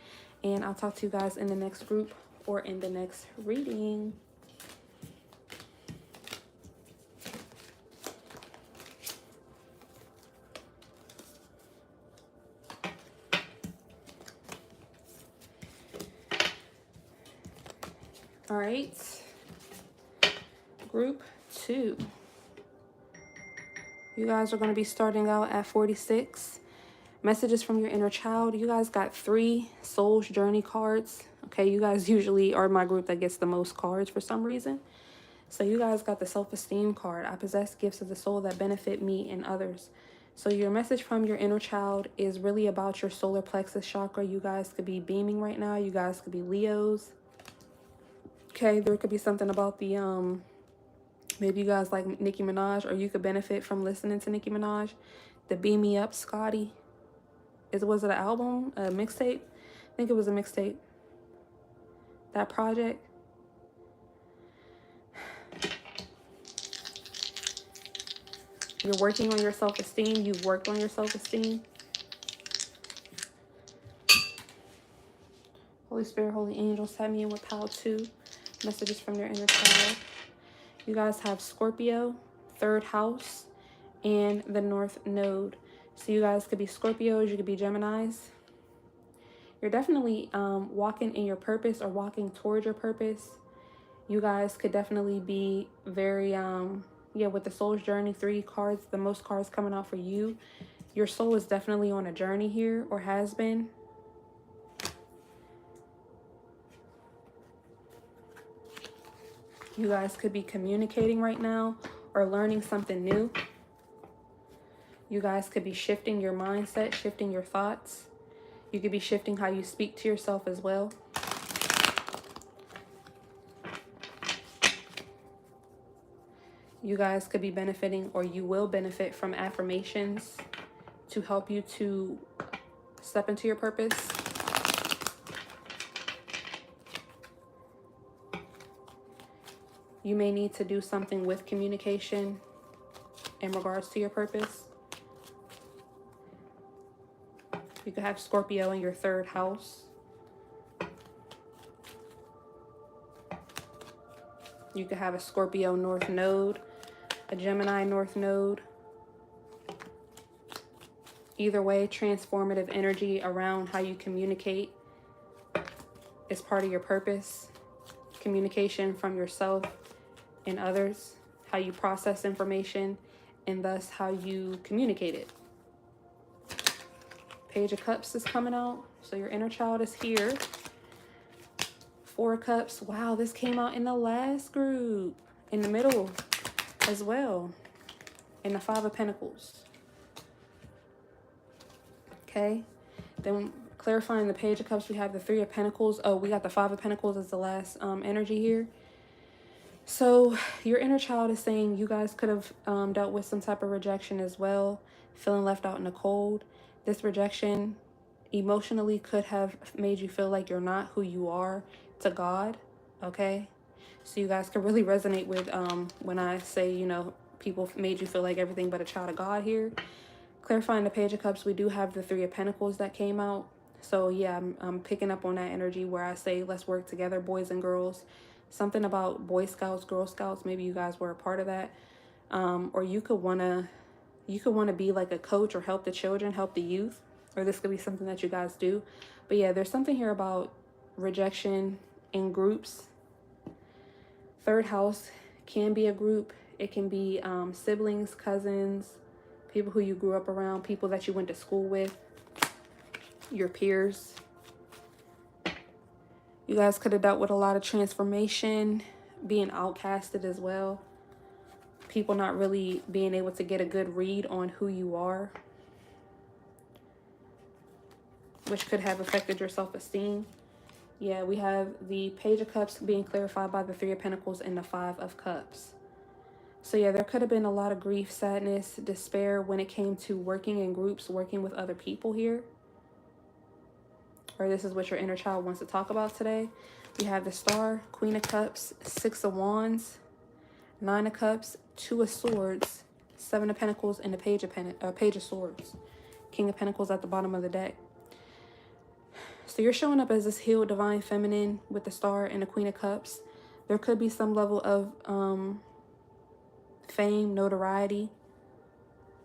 And I'll talk to you guys in the next group or in the next reading. All right. Group 2. You guys are going to be starting out at 46. Messages from your inner child. You guys got 3 Soul's Journey cards. Okay, you guys usually are my group that gets the most cards for some reason. So you guys got the self-esteem card. I possess gifts of the soul that benefit me and others. So your message from your inner child is really about your solar plexus chakra. You guys could be beaming right now. You guys could be Leos. Okay, there could be something about the maybe you guys like Nicki Minaj, or you could benefit from listening to Nicki Minaj. The Beam Me Up, Scotty. Was it an album? A mixtape? I think it was a mixtape. That project. You're working on your self-esteem. You've worked on your self-esteem. Holy Spirit, Holy Angels, have me in with Pile 2. Messages from your inner child. You guys have Scorpio, 3rd house, and the North Node. So you guys could be Scorpios, you could be Geminis. You're definitely walking in your purpose or walking towards your purpose. You guys could definitely be very, yeah, with the Soul's Journey, 3 cards, the most cards coming out for you. Your soul is definitely on a journey here, or has been. You guys could be communicating right now or learning something new. You guys could be shifting your mindset, shifting your thoughts. You could be shifting how you speak to yourself as well. You guys could be benefiting, or you will benefit from affirmations to help you to step into your purpose. You may need to do something with communication in regards to your purpose. You could have Scorpio in your 3rd house. You could have a Scorpio North Node, a Gemini North Node. Either way, transformative energy around how you communicate is part of your purpose. Communication from yourself and others, how you process information, and thus how you communicate it. Page of Cups is coming out, so your inner child is here. 4 Cups. Wow, this came out in the last group, in the middle as well, in the 5 of Pentacles. Okay, then clarifying the Page of Cups, we have the 3 of Pentacles. Oh, we got the 5 of Pentacles as the last energy here. So your inner child is saying you guys could have dealt with some type of rejection as well, feeling left out in the cold. This rejection emotionally could have made you feel like you're not who you are to God, okay? So you guys can really resonate with when I say, you know, people made you feel like everything but a child of God here. Clarifying the Page of Cups, we do have the 3 of Pentacles that came out. So yeah, I'm picking up on that energy where I say, let's work together, boys and girls. Something about Boy Scouts, Girl Scouts, maybe you guys were a part of that. Or you could wanna be like a coach or help the children, help the youth. Or this could be something that you guys do. But yeah, there's something here about rejection in groups. 3rd house can be a group. It can be siblings, cousins, people who you grew up around, people that you went to school with, your peers. You guys could have dealt with a lot of transformation, being outcasted as well. People not really being able to get a good read on who you are, which could have affected your self-esteem. Yeah, we have the Page of Cups being clarified by the Three of Pentacles and the Five of Cups. So yeah, there could have been a lot of grief, sadness, despair when it came to working in groups, working with other people here. Or this is what your inner child wants to talk about today. We have the Star, Queen of Cups, Six of Wands, Nine of Cups, Two of Swords, Seven of Pentacles, and the Page of Swords. King of Pentacles at the bottom of the deck. So you're showing up as this healed divine feminine with the Star and the Queen of Cups. There could be some level of fame, notoriety,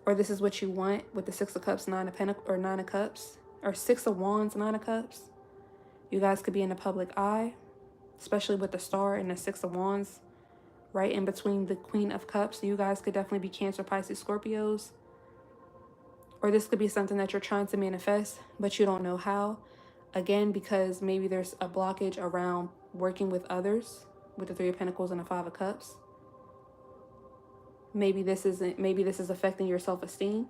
or this is what you want with the Six of Cups, Nine of Pentacles, or Nine of Cups, or Six of Wands, Nine of Cups. You guys could be in the public eye, especially with the Star and the Six of Wands right in between the Queen of Cups. You guys could definitely be Cancer, Pisces, Scorpios. Or this could be something that you're trying to manifest, but you don't know how. Again, because maybe there's a blockage around working with others with the Three of Pentacles and the Five of Cups. Maybe this is affecting your self-esteem.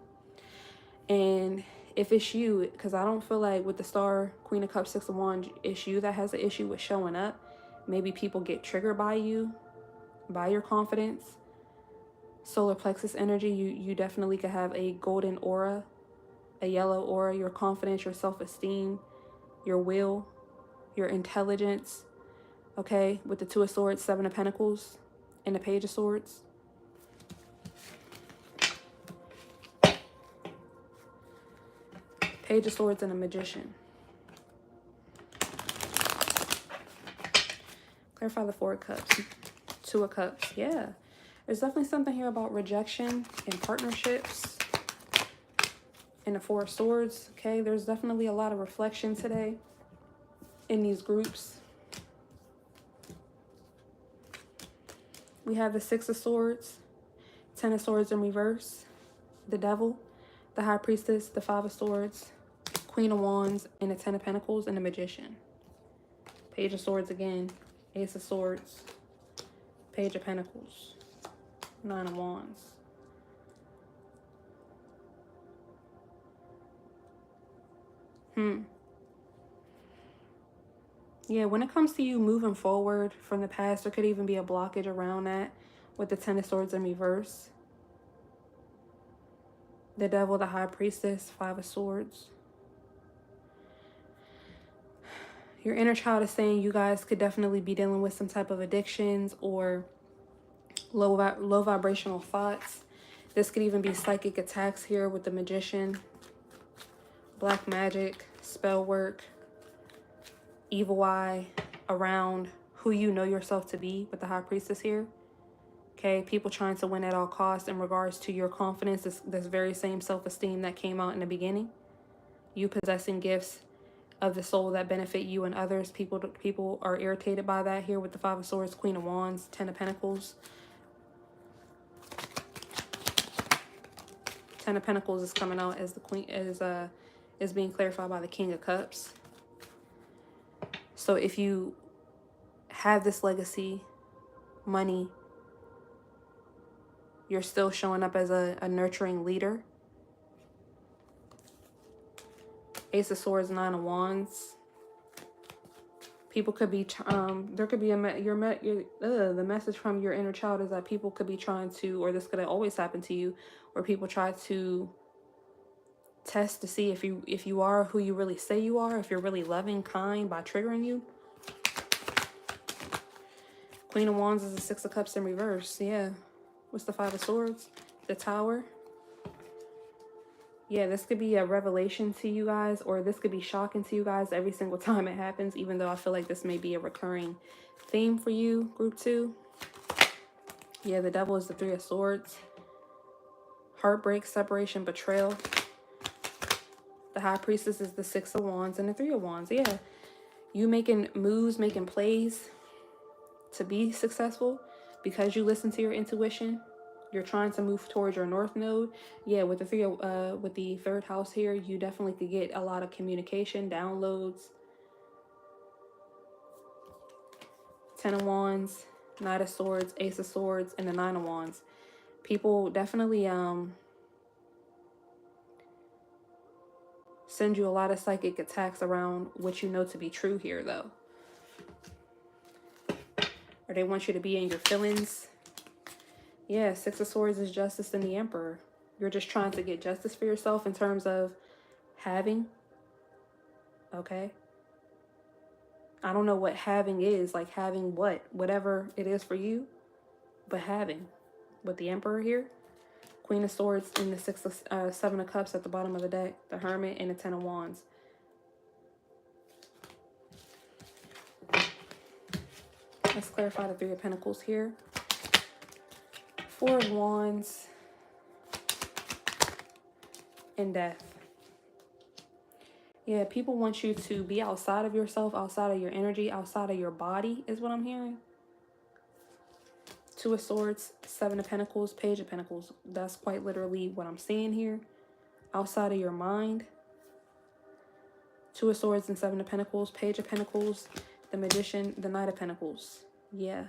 And if it's you, because I don't feel like with the Star, Queen of Cups, Six of Wands, it's you that has the issue with showing up. Maybe people get triggered by you, by your confidence. Solar plexus energy, you definitely could have a golden aura, a yellow aura, your confidence, your self-esteem, your will, your intelligence, okay? With the Two of Swords, Seven of Pentacles, and the Page of Swords. Page of Swords and a Magician. Clarify the Four of Cups. Two of Cups, yeah. There's definitely something here about rejection and partnerships. And the Four of Swords, okay? There's definitely a lot of reflection today in these groups. We have the Six of Swords, Ten of Swords in reverse, the Devil, the High Priestess, the Five of Swords, Queen of Wands, and the Ten of Pentacles, and the Magician. Page of Swords again, Ace of Swords, Page of Pentacles, Nine of Wands. Yeah, when it comes to you moving forward from the past, there could even be a blockage around that with the Ten of Swords in reverse. The Devil, the High Priestess, Five of Swords. Your inner child is saying you guys could definitely be dealing with some type of addictions or low vibrational thoughts. This could even be psychic attacks here with the Magician, black magic, spell work, evil eye around who you know yourself to be with the High Priestess here. Okay, people trying to win at all costs in regards to your confidence, this very same self-esteem that came out in the beginning. You possessing gifts of the soul that benefit you and others. People are irritated by that here with the Five of Swords, Queen of Wands, Ten of Pentacles. Ten of Pentacles is coming out as the Queen is being clarified by the King of Cups. So if you have this legacy, money, you're still showing up as a nurturing leader. Ace of Swords, Nine of Wands. People could be, there could be the message from your inner child is that people could be trying to, or this could always happen to you, where people try to test to see if you are who you really say you are, if you're really loving, kind, by triggering you. Queen of Wands is the Six of Cups in reverse. Yeah. What's the Five of Swords? The Tower. Yeah, this could be a revelation to you guys, or this could be shocking to you guys every single time it happens, even though I feel like this may be a recurring theme for you, group 2. Yeah, the Devil is the Three of Swords. Heartbreak, separation, betrayal. The High Priestess is the Six of Wands and the Three of Wands. Yeah, you making moves, making plays to be successful because you listen to your intuition. You're trying to move towards your North Node. Yeah, with the with the third house here, you definitely could get a lot of communication, downloads. Ten of Wands, Knight of Swords, Ace of Swords, and the Nine of Wands. People definitely send you a lot of psychic attacks around what you know to be true here, though. Or they want you to be in your feelings. Yeah, Six of Swords is justice and the Emperor. You're just trying to get justice for yourself in terms of having. Okay? I don't know what having is. Like having what? Whatever it is for you. But having. With the Emperor here. Queen of Swords and the Seven of Cups at the bottom of the deck. The Hermit and the Ten of Wands. Let's clarify the Three of Pentacles here. Four of Wands. And Death. Yeah, people want you to be outside of yourself, outside of your energy, outside of your body is what I'm hearing. Two of Swords, Seven of Pentacles, Page of Pentacles. That's quite literally what I'm seeing here. Outside of your mind. Two of Swords and Seven of Pentacles, Page of Pentacles, the Magician, the Knight of Pentacles. Yeah.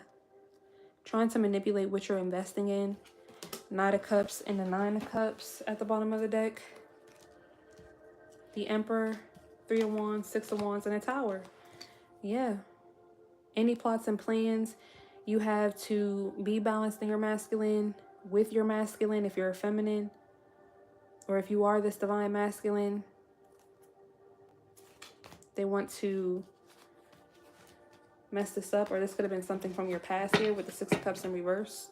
Trying to manipulate what you're investing in. Knight of Cups and the Nine of Cups at the bottom of the deck. The Emperor, Three of Wands, Six of Wands, and a Tower. Yeah. Any plots and plans, you have to be balanced in your masculine, with your masculine if you're a feminine, or if you are this divine masculine. They want to mess this up, or this could have been something from your past here with the Six of Cups in reverse.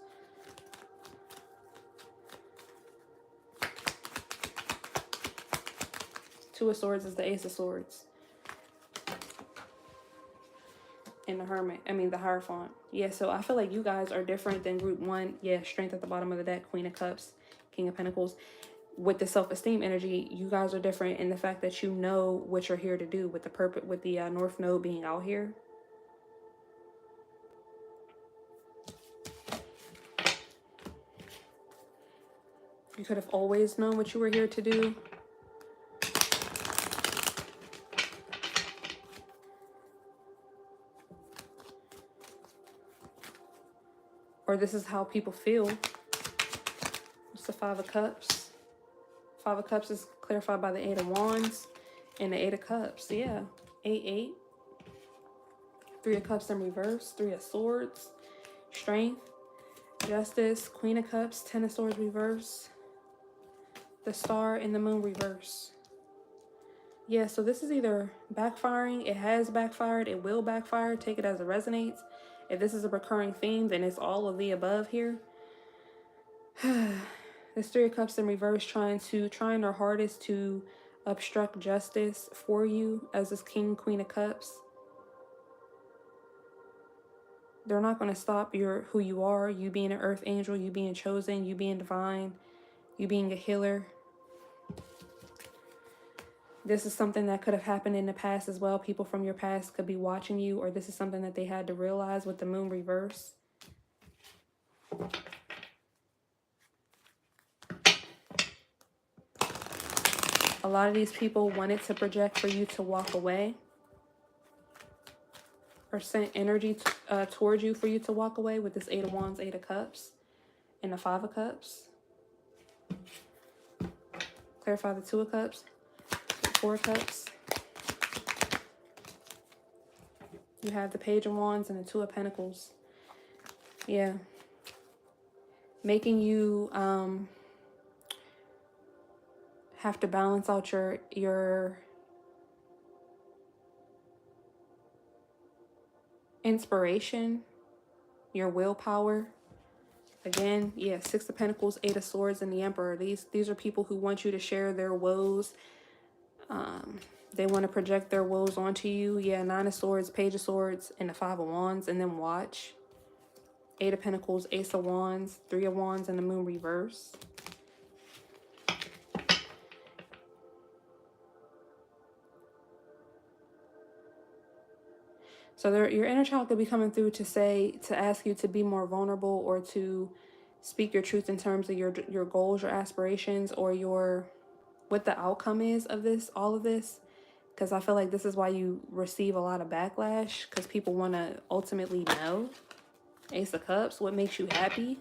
Two of Swords is the Ace of Swords. And the Hermit, the Hierophant. Yeah, so I feel like you guys are different than group one. Yeah, Strength at the bottom of the deck, Queen of Cups, King of Pentacles. With the self-esteem energy, you guys are different in the fact that you know what you're here to do with the purpose, with the North Node being out here. You could have always known what you were here to do. Or this is how people feel. It's the Five of Cups. Five of Cups is clarified by the Eight of Wands and the Eight of Cups. Yeah. 8-8. Three of Cups in reverse. Three of Swords. Strength. Justice. Queen of Cups. Ten of Swords reverse. The Star and the Moon reverse. Yeah, so this is either backfiring. It has backfired. It will backfire. Take it as it resonates. If this is a recurring theme, then it's all of the above here. This Three of Cups in reverse trying their hardest to obstruct justice for you as this King, Queen of Cups. They're not going to stop who you are, you being an earth angel, you being chosen, you being divine, you being a healer. This is something that could have happened in the past as well. People from your past could be watching you, or this is something that they had to realize with the Moon reverse. A lot of these people wanted to project for you to walk away, or sent energy towards you for you to walk away with this Eight of Wands, Eight of Cups, and the Five of Cups. Clarify the Two of Cups, Four of Cups. You have the Page of Wands and the Two of Pentacles. Yeah. Making you have to balance out your inspiration, your willpower. Again, yeah, Six of Pentacles, Eight of Swords, and the Emperor. These are people who want you to share their woes. They want to project their woes onto you. Yeah, Nine of Swords, Page of Swords, and the Five of Wands, and then watch. Eight of Pentacles, Ace of Wands, Three of Wands, and the Moon reverse. So your inner child could be coming through to ask you to be more vulnerable, or to speak your truth in terms of your goals, your aspirations, or what the outcome is of this, all of this. Because I feel like this is why you receive a lot of backlash, because people want to ultimately know. Ace of Cups, what makes you happy?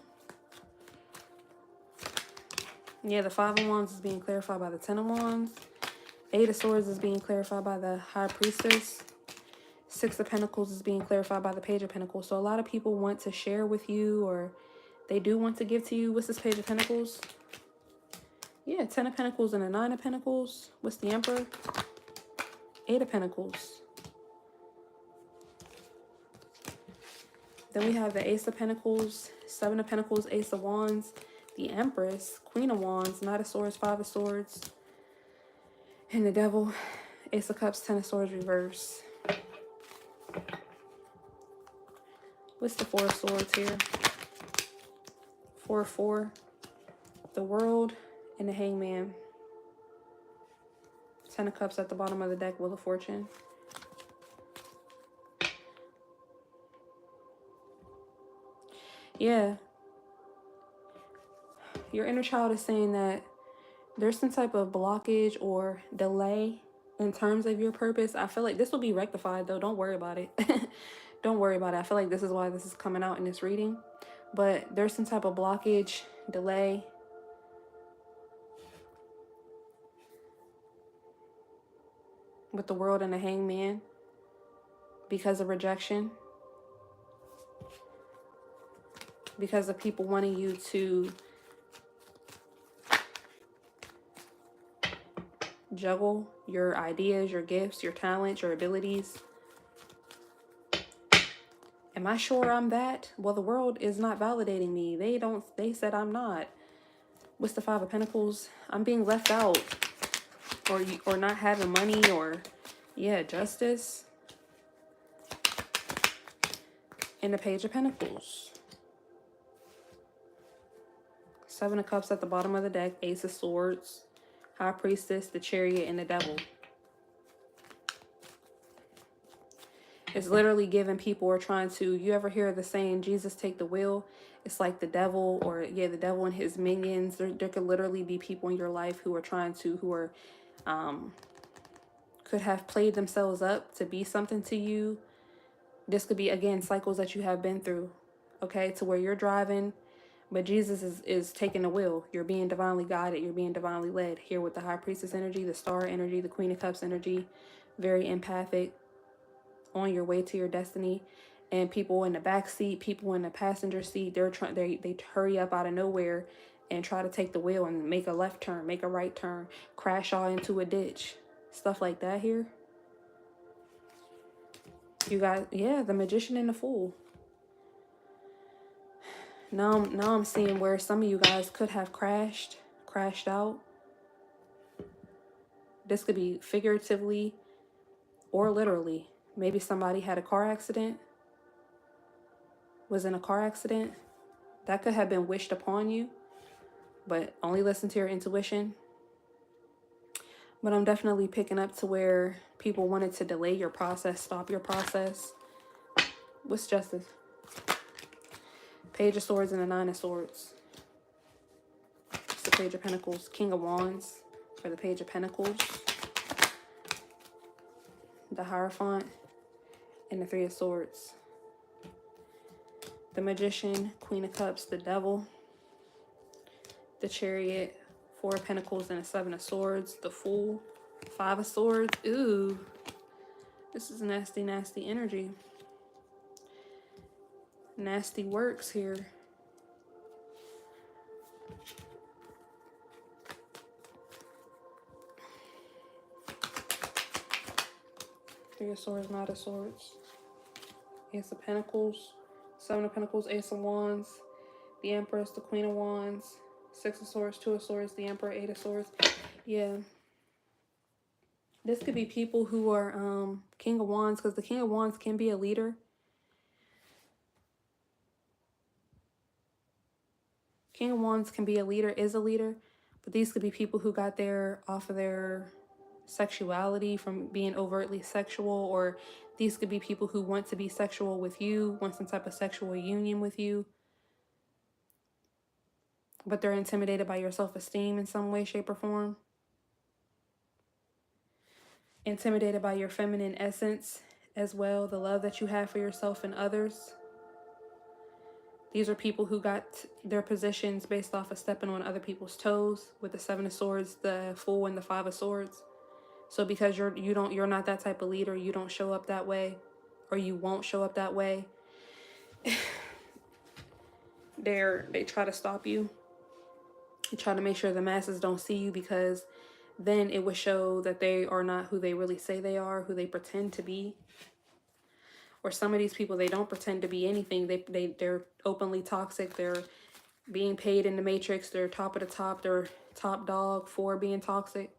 Yeah, the Five of Wands is being clarified by the Ten of Wands. Eight of Swords is being clarified by the High Priestess. Six of Pentacles is being clarified by the Page of Pentacles. So a lot of people want to share with you, or they do want to give to you. What's this Page of Pentacles? Yeah, Ten of Pentacles and a Nine of Pentacles. What's the Emperor? Eight of Pentacles. Then we have the Ace of Pentacles, Seven of Pentacles, Ace of Wands, the Empress, Queen of Wands, Knight of Swords, Five of Swords, and the Devil, Ace of Cups, Ten of Swords reverse. What's the Four of Swords here? 4-4, the World, and the Hangman. Ten of Cups at the bottom of the deck, Wheel of Fortune. Yeah. Your inner child is saying that there's some type of blockage or delay in terms of your purpose. I feel like this will be rectified, though. Don't worry about it. Don't worry about it. I feel like this is why this is coming out in this reading. But there's some type of blockage, delay. With the World and the Hangman. Because of rejection. Because of people wanting you to juggle your ideas, your gifts, your talents, your abilities. Am I sure I'm that? Well, the world is not validating me. They said I'm not. What's the Five of Pentacles? I'm being left out. Or not having money, or yeah, justice. And the Page of Pentacles. Seven of Cups at the bottom of the deck, Ace of Swords, High Priestess, the Chariot, and the Devil. It's literally giving people are trying to, you ever hear the saying, Jesus take the wheel? It's like the devil, or yeah, the devil and his minions. There could literally be people in your life who are trying to, who are, could have played themselves up to be something to you. This could be, again, cycles that you have been through, okay, to where you're driving, but Jesus is taking the wheel. You're being divinely guided. You're being divinely led. Here with the High Priestess energy, the Star energy, the Queen of Cups energy, very empathic, on your way to your destiny. And people in the back seat, people in the passenger seat, they hurry up out of nowhere and try to take the wheel and make a left turn, make a right turn, crash all into a ditch, stuff like that here. You got, yeah, the Magician and the Fool. Now I'm seeing where some of you guys could have crashed out. This could be figuratively or literally. Maybe somebody had a car accident, was in a car accident. That could have been wished upon you, but only listen to your intuition. But I'm definitely picking up to where people wanted to delay your process, stop your process. What's Justice? Page of Swords and the Nine of Swords. It's the Page of Pentacles. King of Wands for the Page of Pentacles. The Hierophant and the Three of Swords. The Magician, Queen of Cups, the Devil. The Chariot, Four of Pentacles and a Seven of Swords. The Fool, Five of Swords. Ooh, this is nasty, nasty energy. Nasty works here. Three of Swords, Knight of Swords. Ace of Pentacles, Seven of Pentacles, Ace of Wands. The Empress, the Queen of Wands. Six of Swords, Two of Swords, the Emperor, Eight of Swords. Yeah. This could be people who are King of Wands, because the King of Wands can be a leader. King of Wands can be a leader, is a leader. But these could be people who got their off of their sexuality from being overtly sexual, or these could be people who want to be sexual with you, want some type of sexual union with you. But they're intimidated by your self-esteem in some way, shape, or form. Intimidated by your feminine essence as well, the love that you have for yourself and others. These are people who got their positions based off of stepping on other people's toes with the Seven of Swords, the Fool, and the Five of Swords. So because you're not that type of leader, you don't show up that way, or you won't show up that way, they try to stop you. They try to make sure the masses don't see you, because then it would show that they are not who they really say they are, who they pretend to be. Or some of these people, they don't pretend to be anything. They're openly toxic. They're being paid in the matrix. They're top of the top. They're top dog for being toxic.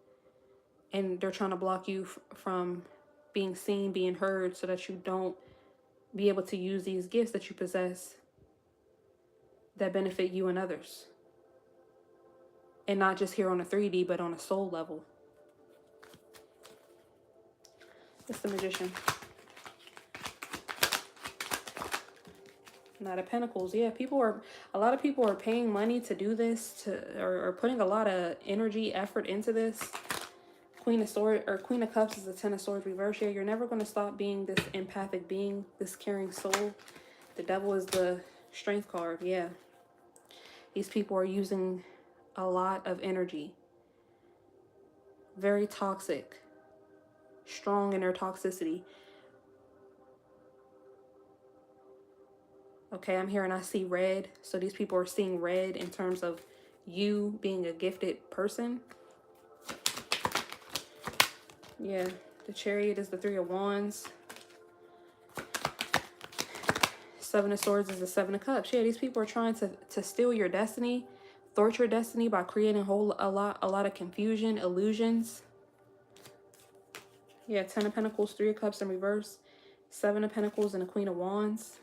And they're trying to block you from being seen, being heard, so that you don't be able to use these gifts that you possess that benefit you and others. And not just here on a 3D, but on a soul level. It's the Magician. Knight of Pentacles. Yeah, a lot of people are paying money to do this, or putting a lot of energy, effort into this. Queen of Cups is the Ten of Swords reverse. Yeah, you're never going to stop being this empathic being, this caring soul. The Devil is the Strength card. Yeah. These people are using a lot of energy. Very toxic. Strong in their toxicity. Okay, I'm here and I see red. So these people are seeing red in terms of you being a gifted person. Yeah, the Chariot is the Three of Wands. Seven of Swords is the Seven of Cups. Yeah, these people are trying to steal your destiny, thwart your destiny by creating a lot of confusion, illusions. Yeah, Ten of Pentacles, Three of Cups in reverse, Seven of Pentacles, and the Queen of Wands.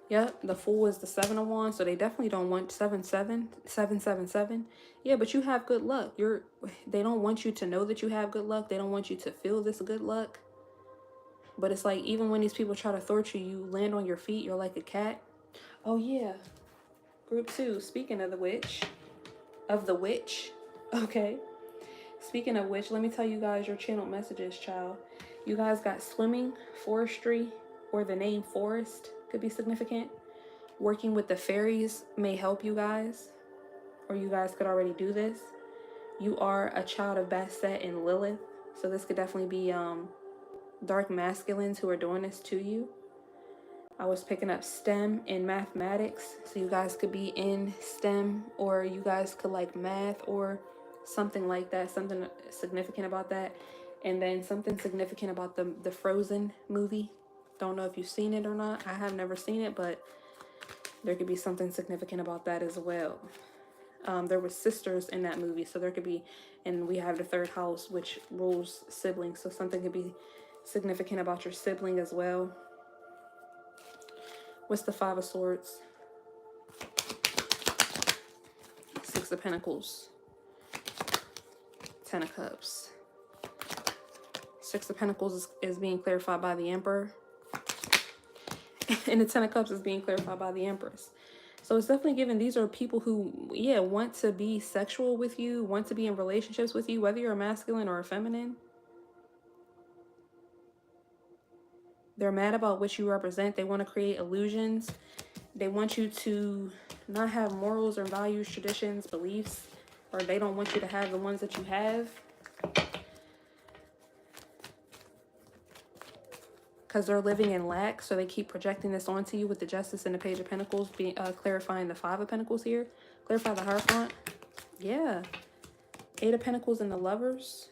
Yep, the Fool is the Seven of Wands, so they definitely don't want 777. Yeah, but you have good luck. They don't want you to know that you have good luck. They don't want you to feel this good luck. But it's like, even when these people try to thwart you, you land on your feet. You're like a cat. Oh yeah, group 2. Speaking of the witch, okay. Speaking of which, let me tell you guys your channeled messages, child. You guys got swimming, forestry, or the name forest could be significant. Working with the fairies may help you guys, or you guys could already do this. You are a child of Bastet and Lilith, so this could definitely be dark masculines who are doing this to you. I was picking up STEM and mathematics, so you guys could be in STEM, or you guys could like math or something like that, something significant about that. And then something significant about the Frozen movie. Don't know if you've seen it or not. I have never seen it, but there could be something significant about that as well. There were sisters in that movie, so there could be, and we have the third house, which rules siblings, so something could be significant about your sibling as well. What's the Five of Swords? Six of Pentacles. Ten of Cups. Six of Pentacles is being clarified by the Emperor. And the Ten of Cups is being clarified by the Empress. So it's definitely given, these are people who, yeah, want to be sexual with you, want to be in relationships with you, whether you're a masculine or a feminine. They're mad about what you represent. They want to create illusions. They want you to not have morals or values, traditions, beliefs, or they don't want you to have the ones that you have. Because they're living in lack, so they keep projecting this onto you with the Justice and the Page of Pentacles, being clarifying the Five of Pentacles here. Clarify the Hierophant. Yeah. Eight of Pentacles and the Lovers.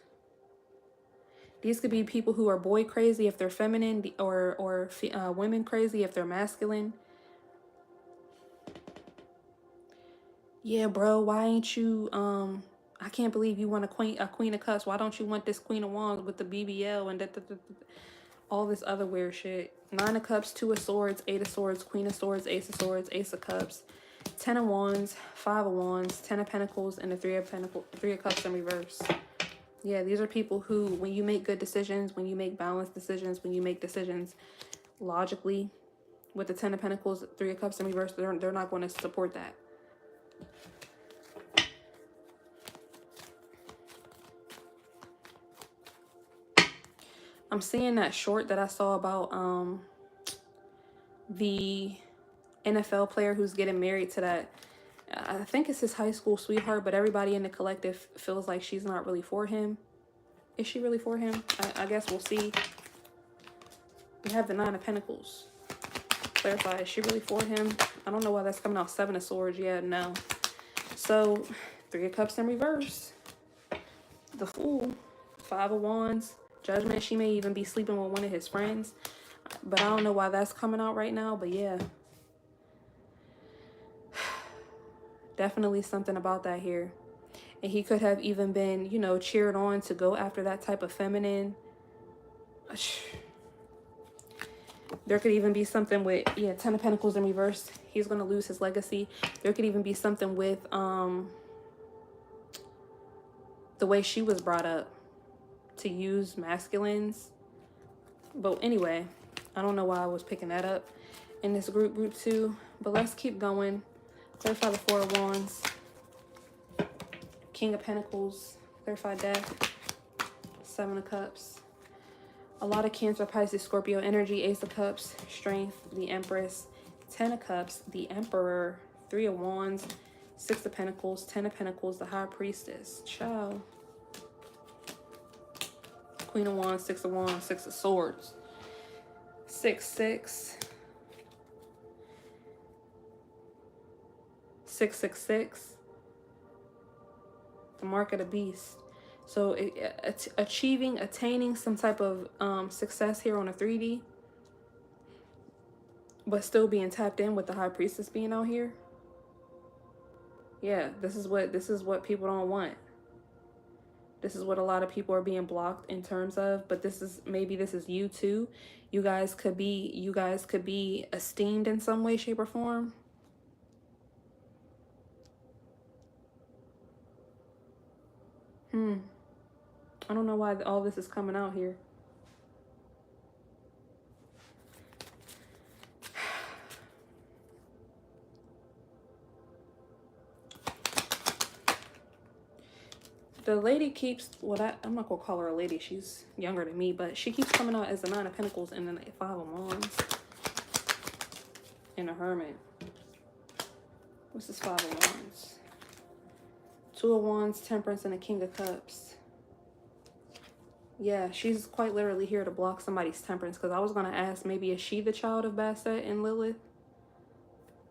These could be people who are boy crazy if they're feminine, or women crazy if they're masculine. Yeah, bro, why ain't you, I can't believe you want a Queen of Cups. Why don't you want this Queen of Wands with the BBL and all this other weird shit? Nine of Cups, Two of Swords, Eight of Swords, Queen of Swords, Ace of Swords, Ace of Cups, Ten of Wands, Five of Wands, Ten of Pentacles, and the Three of Cups in reverse. Yeah, these are people who, when you make good decisions, when you make balanced decisions, when you make decisions logically, with the Ten of Pentacles, Three of Cups in reverse, they're not going to support that. I'm seeing that short that I saw about the NFL player who's getting married to that, I think it's his high school sweetheart, but everybody in the collective feels like she's not really for him. Is she really for him? I guess we'll see. We have the Nine of Pentacles. Clarify, is she really for him? I don't know why that's coming out. Seven of Swords. Yeah, no. So, Three of Cups in reverse. The Fool. Five of Wands. Judgment. She may even be sleeping with one of his friends. But I don't know why that's coming out right now. But yeah. Definitely something about that here. And he could have even been, you know, cheered on to go after that type of feminine. There could even be something with, yeah, Ten of Pentacles in reverse. He's going to lose his legacy. There could even be something with the way she was brought up to use masculines. But anyway, I don't know why I was picking that up in this group 2. But let's keep going. Clarify the Four of Wands. King of Pentacles. Clarify Death. Seven of Cups. A lot of Cancer, Pisces, Scorpio energy. Ace of Cups, Strength, the Empress. Ten of Cups, the Emperor. Three of Wands, Six of Pentacles, Ten of Pentacles, the High Priestess. Ciao. Queen of Wands, Six of Wands, Six of Swords. 6, 6. 6, 6, 6. The Mark of the Beast. So attaining some type of success here on a 3D, but still being tapped in with the High Priestess being out here. Yeah, this is what people don't want. This is what a lot of people are being blocked in terms of, but maybe this is you too. You guys could be esteemed in some way, shape, or form. I don't know why all this is coming out here. The lady keeps, I'm not gonna call her a lady, she's younger than me, but she keeps coming out as the Nine of Pentacles and then the Five of Wands and a Hermit. What's this Five of Wands? Two of Wands, Temperance, and a King of Cups. Yeah, she's quite literally here to block somebody's temperance, because I was going to ask, maybe is she the child of Bastet and Lilith?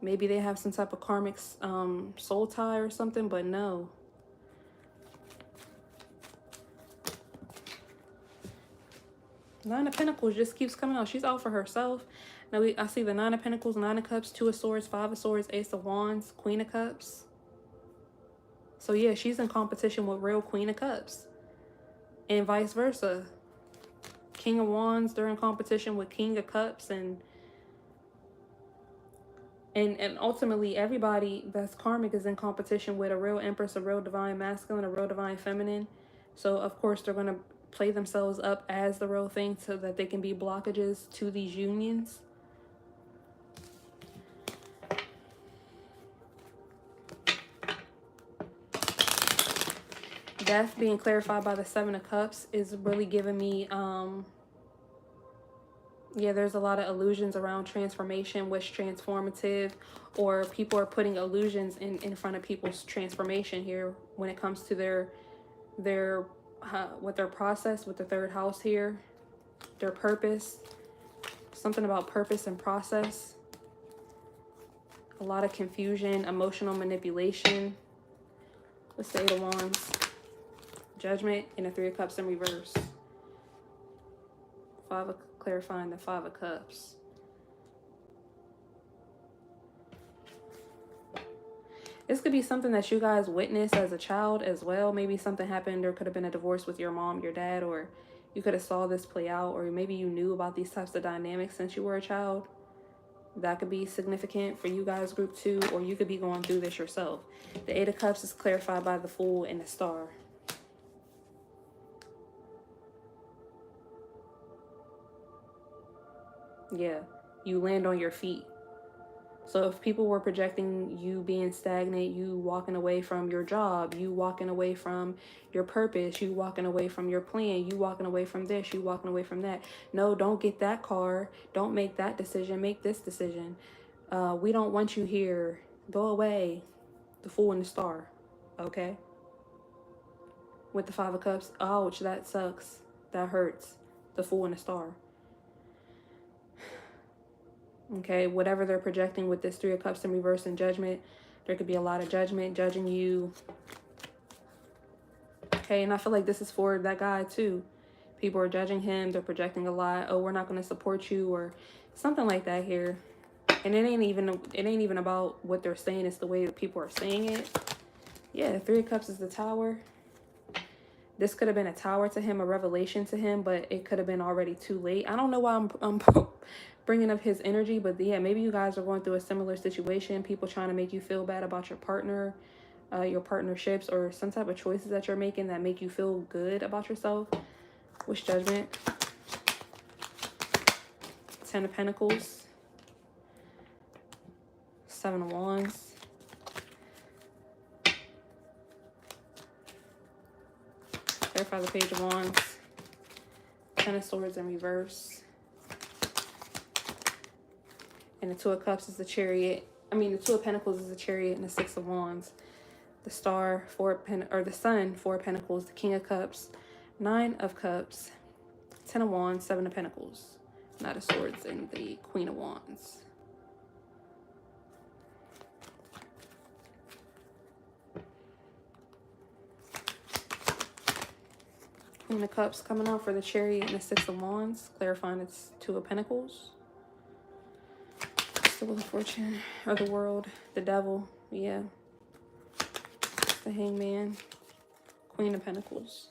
Maybe they have some type of karmic soul tie or something, but no. Nine of Pentacles just keeps coming out. She's out for herself. Now I see the Nine of Pentacles, Nine of Cups, Two of Swords, Five of Swords, Ace of Wands, Queen of Cups. So yeah, she's in competition with real Queen of Cups. And vice versa. King of Wands, they're in competition with King of Cups, and ultimately everybody that's karmic is in competition with a real Empress, a real Divine Masculine, a real Divine Feminine. So of course they're going to play themselves up as the real thing so that they can be blockages to these unions. Death being clarified by the Seven of Cups is really giving me, yeah, there's a lot of illusions around transformation, what's transformative, or people are putting illusions in front of people's transformation here when it comes to with their process, with the third house here, their purpose, something about purpose and process. A lot of confusion, emotional manipulation. What's the Eight of Wands? Judgment, and the Three of Cups in reverse. Clarifying the Five of Cups. This could be something that you guys witnessed as a child as well. Maybe something happened. There could have been a divorce with your mom, your dad, or you could have saw this play out, or maybe you knew about these types of dynamics since you were a child. That could be significant for you guys, group 2, or you could be going through this yourself. The Eight of Cups is clarified by the Fool and the Star. Yeah, you land on your feet. So if people were projecting you being stagnant, you walking away from your job, you walking away from your purpose, you walking away from your plan, you walking away from this, you walking away from that. No, don't get that car. Don't make that decision. Make this decision. We don't want you here. Go away. The Fool and the Star. Okay? With the Five of Cups. Ouch, that sucks. That hurts. The Fool and the Star. Okay, whatever they're projecting with this Three of Cups in reverse and Judgment, there could be a lot of judgment, judging you. Okay, and I feel like this is for that guy too. People are judging him, they're projecting a lot. Oh, we're not going to support you, or something like that here. And it ain't even about what they're saying, it's the way that people are saying it. Yeah, Three of Cups is the Tower. This could have been a tower to him, a revelation to him, but it could have been already too late. I don't know why I'm bringing up his energy, but yeah, maybe you guys are going through a similar situation. People trying to make you feel bad about your partner, your partnerships, or some type of choices that you're making that make you feel good about yourself. What's Judgment? Ten of Pentacles. Seven of Wands. Clarify the Page of Wands. Ten of Swords in reverse. And the Two of Cups is the Chariot. The Two of Pentacles is the Chariot, and the Six of Wands. The Star, the Sun, Four of Pentacles. The King of Cups, Nine of Cups. Ten of Wands, Seven of Pentacles. Knight of Swords, and the Queen of Wands. Queen of Cups coming out for the Chariot and the Six of Wands, clarifying it's Two of Pentacles. The Wheel of Fortune, or the World, the Devil, yeah. The Hangman, Queen of Pentacles.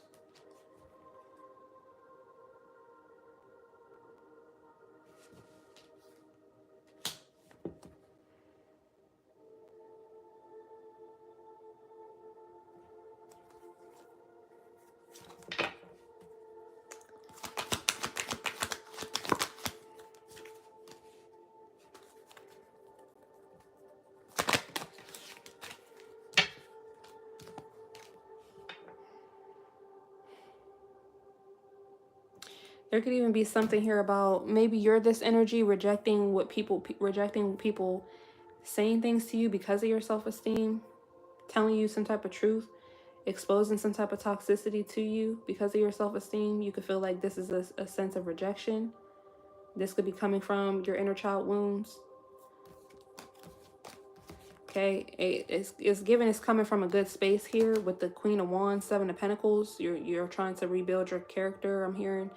There could even be something here about maybe you're this energy rejecting people saying things to you because of your self-esteem, telling you some type of truth, exposing some type of toxicity to you because of your self-esteem. You could feel like this is a sense of rejection. This could be coming from your inner child wounds. Okay, it's given it's coming from a good space here with the Queen of Wands, Seven of Pentacles. You're trying to rebuild your character, I'm hearing,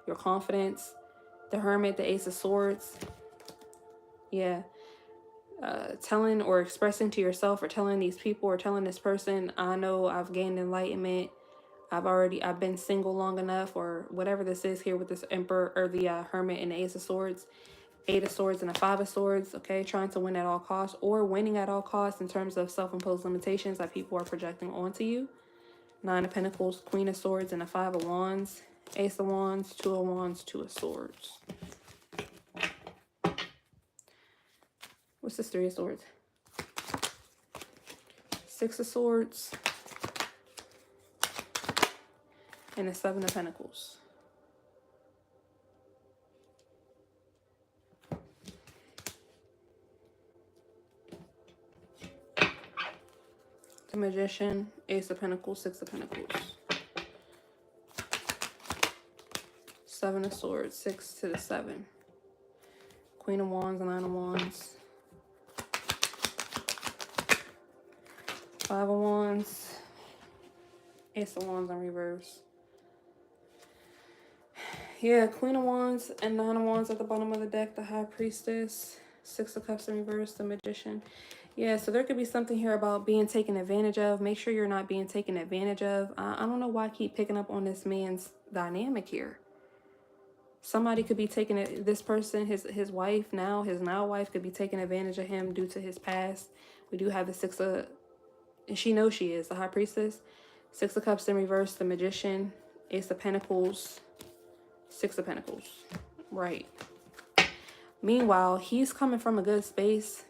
your confidence. The Hermit, the Ace of Swords. Yeah. Telling or expressing to yourself, or telling these people, or telling this person, I know I've gained enlightenment. I've been single long enough, or whatever this is here with this Emperor, or the Hermit and the Ace of Swords. Eight of Swords and a Five of Swords, okay? Trying to win at all costs, or winning at all costs in terms of self-imposed limitations that people are projecting onto you. Nine of Pentacles, Queen of Swords, and a Five of Wands. Ace of Wands, Two of Wands, Two of Swords. What's this Three of Swords? Six of Swords. And the Seven of Pentacles. The Magician, Ace of Pentacles, Six of Pentacles. Seven of Swords, Six to the Seven. Queen of Wands, Nine of Wands. Five of Wands. Ace of Wands in reverse. Yeah, Queen of Wands and Nine of Wands at the bottom of the deck. The High Priestess. Six of Cups in reverse. The Magician. Yeah, so there could be something here about being taken advantage of. Make sure you're not being taken advantage of. I don't know why I keep picking up on this man's dynamic here. Somebody could be taking it. This person, his wife now, his now wife could be taking advantage of him due to his past. We do have the Six of, and she knows she is, the High Priestess. Six of Cups in reverse, the Magician. Ace of Pentacles. Six of Pentacles. Right. Meanwhile, he's coming from a good space.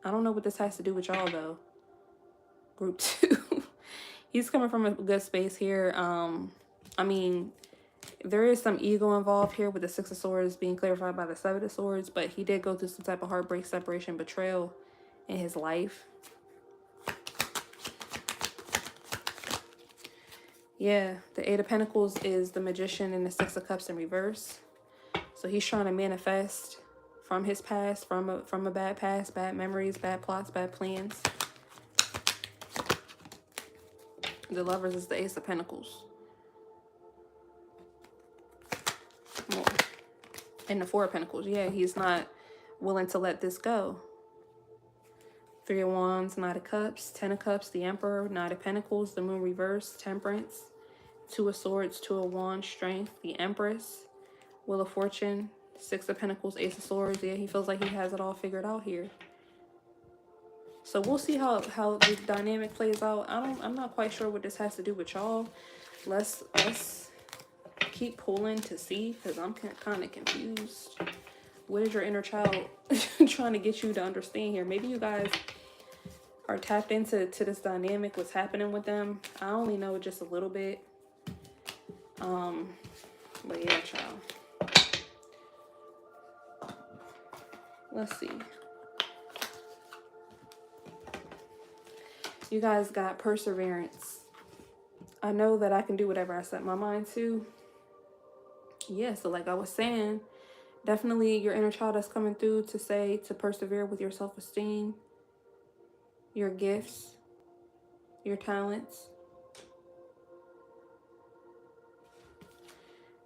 I don't know what this has to do with y'all though. Group 2. He's coming from a good space here. I mean, there is some ego involved here with the Six of Swords being clarified by the Seven of Swords, but he did go through some type of heartbreak, separation, betrayal in his life. Yeah, the Eight of Pentacles is the Magician and the Six of Cups in reverse. So he's trying to manifest from his past, from a bad past, bad memories, bad plots, bad plans. The Lovers is the Ace of Pentacles. More. And the Four of Pentacles. Yeah, he's not willing to let this go. Three of Wands, Knight of Cups, Ten of Cups, the Emperor, Knight of Pentacles, the Moon reverse, Temperance, Two of Swords, Two of Wands, Strength, the Empress, Wheel of Fortune, Six of Pentacles, Ace of Swords. Yeah, he feels like he has it all figured out here. So we'll see how the dynamic plays out. I'm not quite sure what this has to do with y'all. Let's keep pulling to see, because I'm kind of confused. What is your inner child trying to get you to understand here? Maybe you guys are tapped into this dynamic, what's happening with them. I only know just a little bit. But yeah, child. Let's see. You guys got perseverance. I know that I can do whatever I set my mind to. Yeah, so like I was saying, definitely your inner child is coming through to say to persevere with your self-esteem, your gifts, your talents.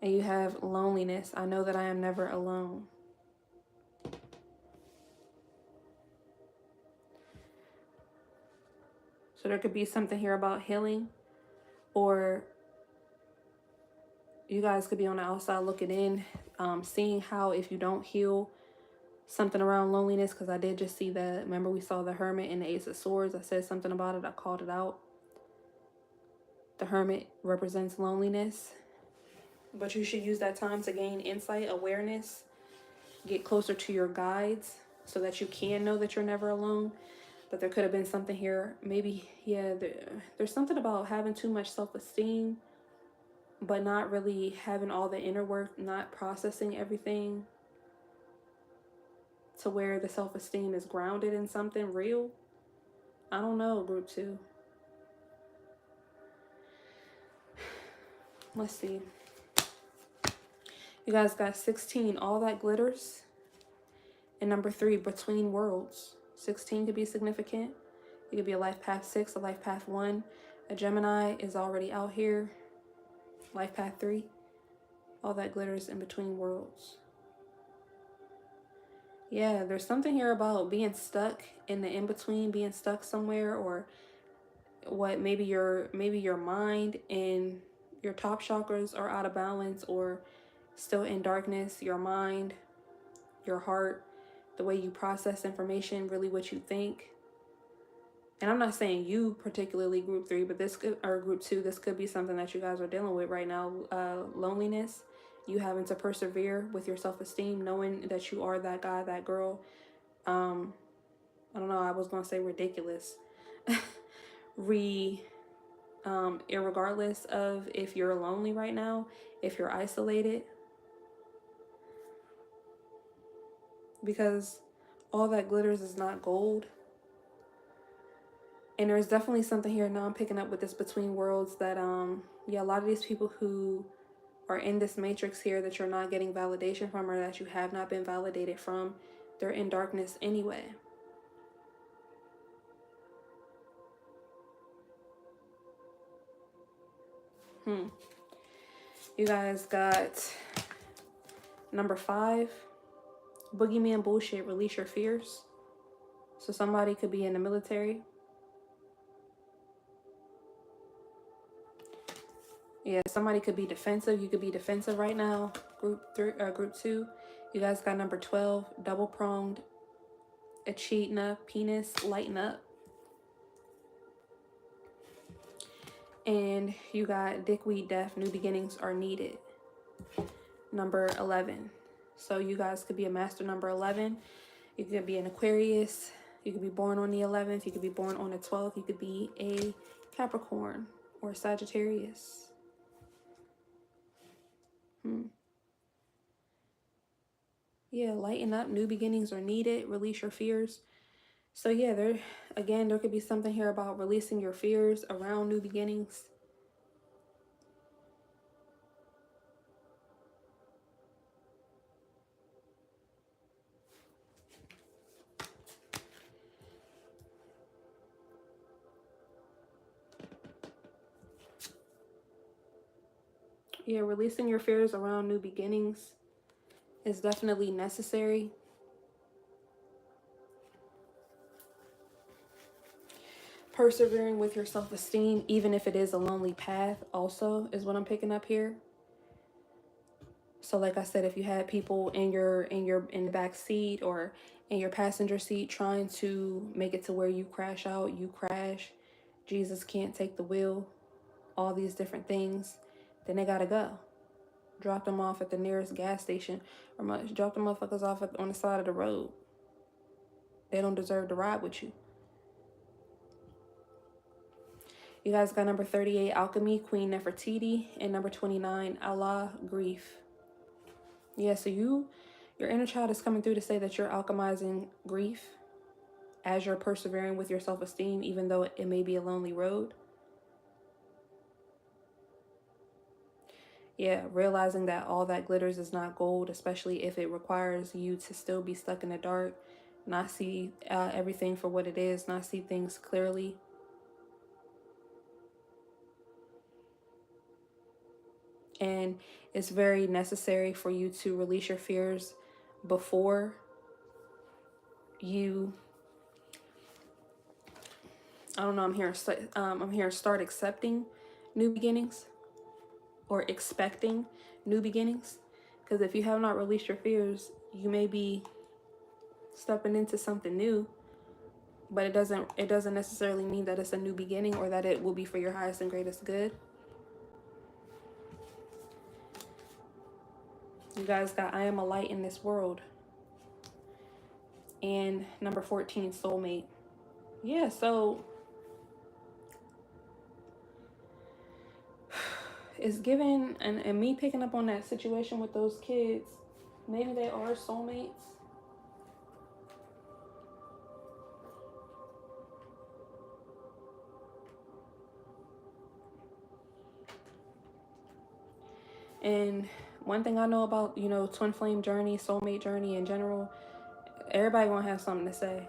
And you have loneliness. I know that I am never alone. So there could be something here about healing, or you guys could be on the outside looking in, seeing how if you don't heal something around loneliness, because I did just see that. Remember we saw the Hermit and the Ace of Swords. I said something about it. I called it out. The Hermit represents loneliness, but you should use that time to gain insight, awareness, get closer to your guides so that you can know that you're never alone. But there could have been something here. Maybe, yeah, there's something about having too much self-esteem, but not really having all the inner work, not processing everything to where the self-esteem is grounded in something real. I don't know, group 2. Let's see. You guys got 16, all that glitters. And number 3, between worlds. 16 could be significant. It could be a life path 6, a life path 1. A Gemini is already out here. Life path 3. All that glitters in between worlds. Yeah, there's something here about being stuck in the in-between, being stuck somewhere, or what, maybe your mind and your top chakras are out of balance or still in darkness. Your mind, your heart, the way you process information, really what you think. And I'm not saying you particularly group 3, but this could, or group 2, this could be something that you guys are dealing with right now. Loneliness, you having to persevere with your self-esteem, knowing that you are that guy, that girl. I don't know, I was going to say ridiculous. Irregardless of if you're lonely right now, if you're isolated. Because all that glitters is not gold. And there's definitely something here now I'm picking up with this between worlds that, yeah, a lot of these people who are in this matrix here that you're not getting validation from, or that you have not been validated from, they're in darkness anyway. You guys got number 5, boogeyman bullshit, release your fears. So somebody could be in the military. Yeah, somebody could be defensive. You could be defensive right now. Group 2. You guys got number 12, double pronged, echidna, penis, lighten up. And you got dickweed, death, new beginnings are needed. Number 11. So you guys could be a master number 11. You could be an Aquarius. You could be born on the 11th. You could be born on the 12th. You could be a Capricorn or Sagittarius. Yeah, lighten up. New beginnings are needed. Release your fears. So yeah, there could be something here about releasing your fears around new beginnings. Yeah, releasing your fears around new beginnings is definitely necessary. Persevering with your self-esteem, even if it is a lonely path, also is what I'm picking up here. So like I said, if you had people in the back seat or in your passenger seat trying to make it to where you crash out, you crash, Jesus can't take the wheel, all these different things, then they gotta go. Drop them off at the nearest gas station, or drop them motherfuckers off on the side of the road. They don't deserve to ride with you. You guys got number 38, Alchemy, Queen Nefertiti, and number 29, Allah, Grief. Yeah, so your inner child is coming through to say that you're alchemizing grief as you're persevering with your self-esteem, even though it may be a lonely road. Yeah, realizing that all that glitters is not gold, especially if it requires you to still be stuck in the dark, not see everything for what it is, not see things clearly. And it's very necessary for you to release your fears before you, I don't know, I'm here start accepting new beginnings or expecting new beginnings. Because if you have not released your fears, you may be stepping into something new, but it doesn't necessarily mean that it's a new beginning or that it will be for your highest and greatest good. You guys got I am a light in this world. And number 14, soulmate. Yeah, so it's given, and me picking up on that situation with those kids, maybe they are soulmates. And one thing I know about, twin flame journey, soulmate journey in general, everybody gonna have something to say.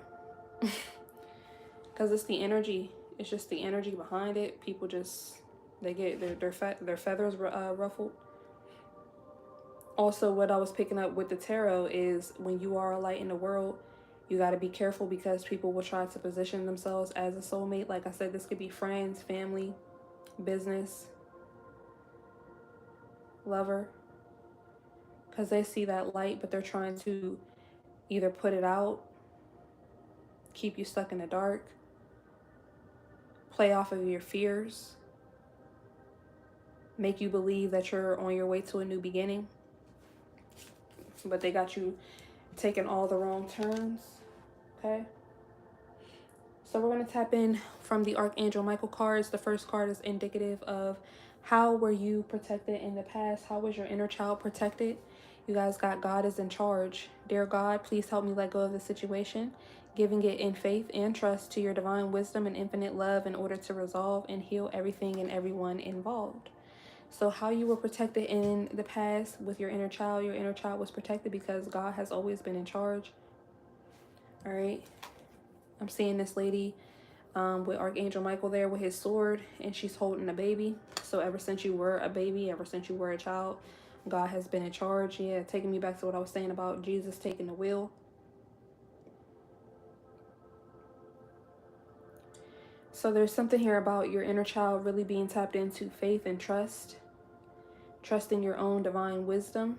Because it's the energy. It's just the energy behind it. People just, they get their feathers ruffled. Also, what I was picking up with the tarot is when you are a light in the world, you got to be careful because people will try to position themselves as a soulmate. Like I said, this could be friends, family, business, lover. Because they see that light, but they're trying to either put it out, keep you stuck in the dark, play off of your fears, make you believe that you're on your way to a new beginning. But they got you taking all the wrong turns. Okay. So we're going to tap in from the Archangel Michael cards. The first card is indicative of how were you protected in the past? How was your inner child protected? You guys got God is in charge. Dear God, please help me let go of the situation, giving it in faith and trust to your divine wisdom and infinite love in order to resolve and heal everything and everyone involved. So how you were protected in the past with your inner child was protected because God has always been in charge. All right. I'm seeing this lady with Archangel Michael there with his sword, and she's holding a baby. So ever since you were a baby, ever since you were a child, God has been in charge. Yeah, taking me back to what I was saying about Jesus taking the wheel. So there's something here about your inner child really being tapped into faith and trust. Trusting your own divine wisdom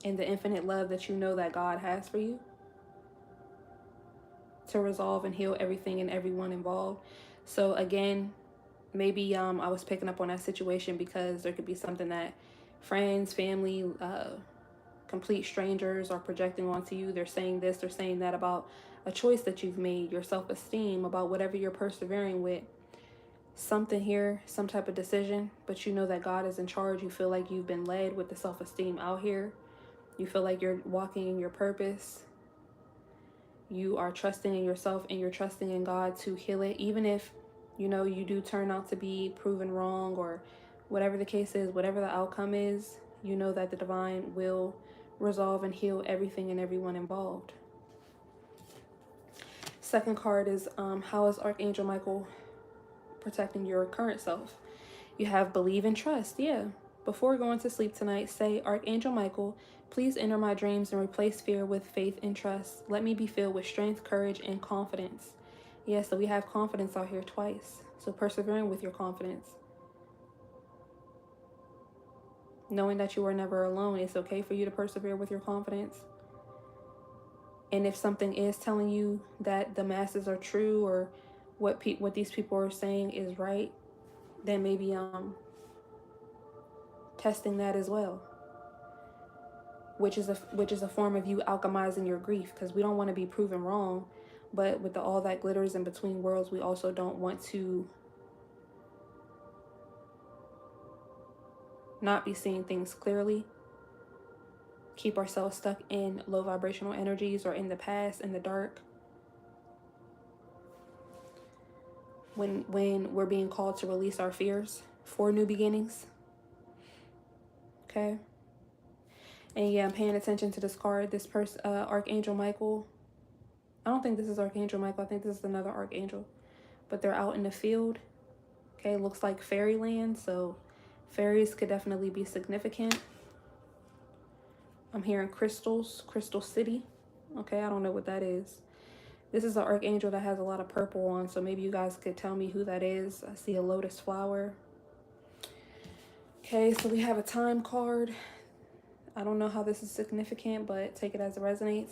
and the infinite love that you know that God has for you to resolve and heal everything and everyone involved. So again, maybe I was picking up on that situation because there could be something that friends, family, complete strangers are projecting onto you. They're saying this, they're saying that about a choice that you've made, your self-esteem, about whatever you're persevering with. Something here, some type of decision, but you know that God is in charge. You feel like you've been led with the self-esteem out here. You feel like you're walking in your purpose. You are trusting in yourself and you're trusting in God to heal it, even if, you know, you do turn out to be proven wrong, or whatever the case is, whatever the outcome is, you know that the divine will resolve and heal everything and everyone involved. Second card is how is Archangel Michael protecting your current self? You have believe and trust. Yeah. Before going to sleep tonight, say, Archangel Michael, please enter my dreams and replace fear with faith and trust. Let me be filled with strength, courage, and confidence. Yeah, so we have confidence out here twice. So persevering with your confidence. Knowing that you are never alone. It's okay for you to persevere with your confidence. And if something is telling you that the masses are true, or what these people are saying is right, then maybe testing that as well, which is a form of you alchemizing your grief, because we don't want to be proven wrong, but with all that glitters in between worlds, we also don't want to not be seeing things clearly, keep ourselves stuck in low vibrational energies or in the past, in the dark, when we're being called to release our fears for new beginnings. Okay. And yeah, I'm paying attention to this card. This person, Archangel Michael. I don't think this is Archangel Michael. I think this is another Archangel. But they're out in the field. Okay, looks like fairyland. So fairies could definitely be significant. I'm hearing crystals, Crystal City. Okay, I don't know what that is. This is an Archangel that has a lot of purple on. So maybe you guys could tell me who that is. I see a lotus flower. Okay, so we have a time card. I don't know how this is significant, but take it as it resonates.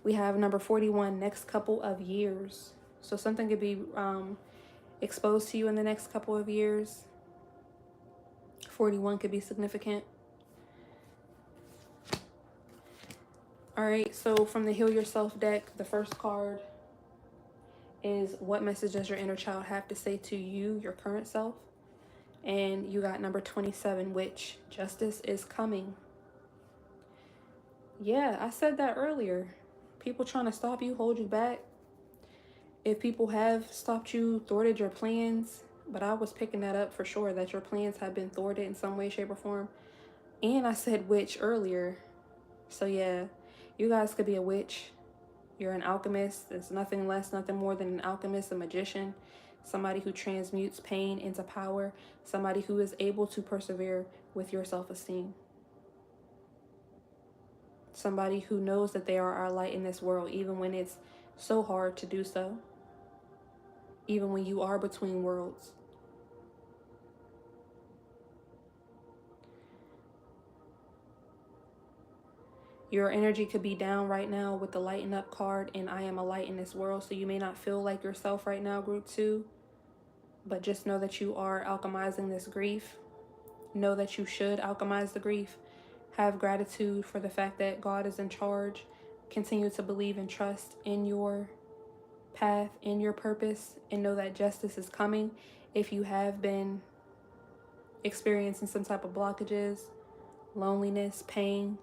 We have number 41, next couple of years. So something could be exposed to you in the next couple of years. 41 could be significant. All right, so from the Heal Yourself deck, the first card is what message does your inner child have to say to you, your current self? And you got number 27, which justice is coming. Yeah, I said that earlier. People trying to stop you, hold you back. If people have stopped you, thwarted your plans, but I was picking that up for sure, that your plans have been thwarted in some way, shape, or form. And I said witch earlier. So yeah, you guys could be a witch. You're an alchemist. There's nothing less, nothing more than an alchemist, a magician, somebody who transmutes pain into power, somebody who is able to persevere with your self-esteem. Somebody who knows that they are our light in this world, even when it's so hard to do so. Even when you are between worlds. Your energy could be down right now with the lighten up card and I am a light in this world. So you may not feel like yourself right now, group 2. But just know that you are alchemizing this grief. Know that you should alchemize the grief. Have gratitude for the fact that God is in charge. Continue to believe and trust in your path, in your purpose, and know that justice is coming. If you have been experiencing some type of blockages, loneliness, pain,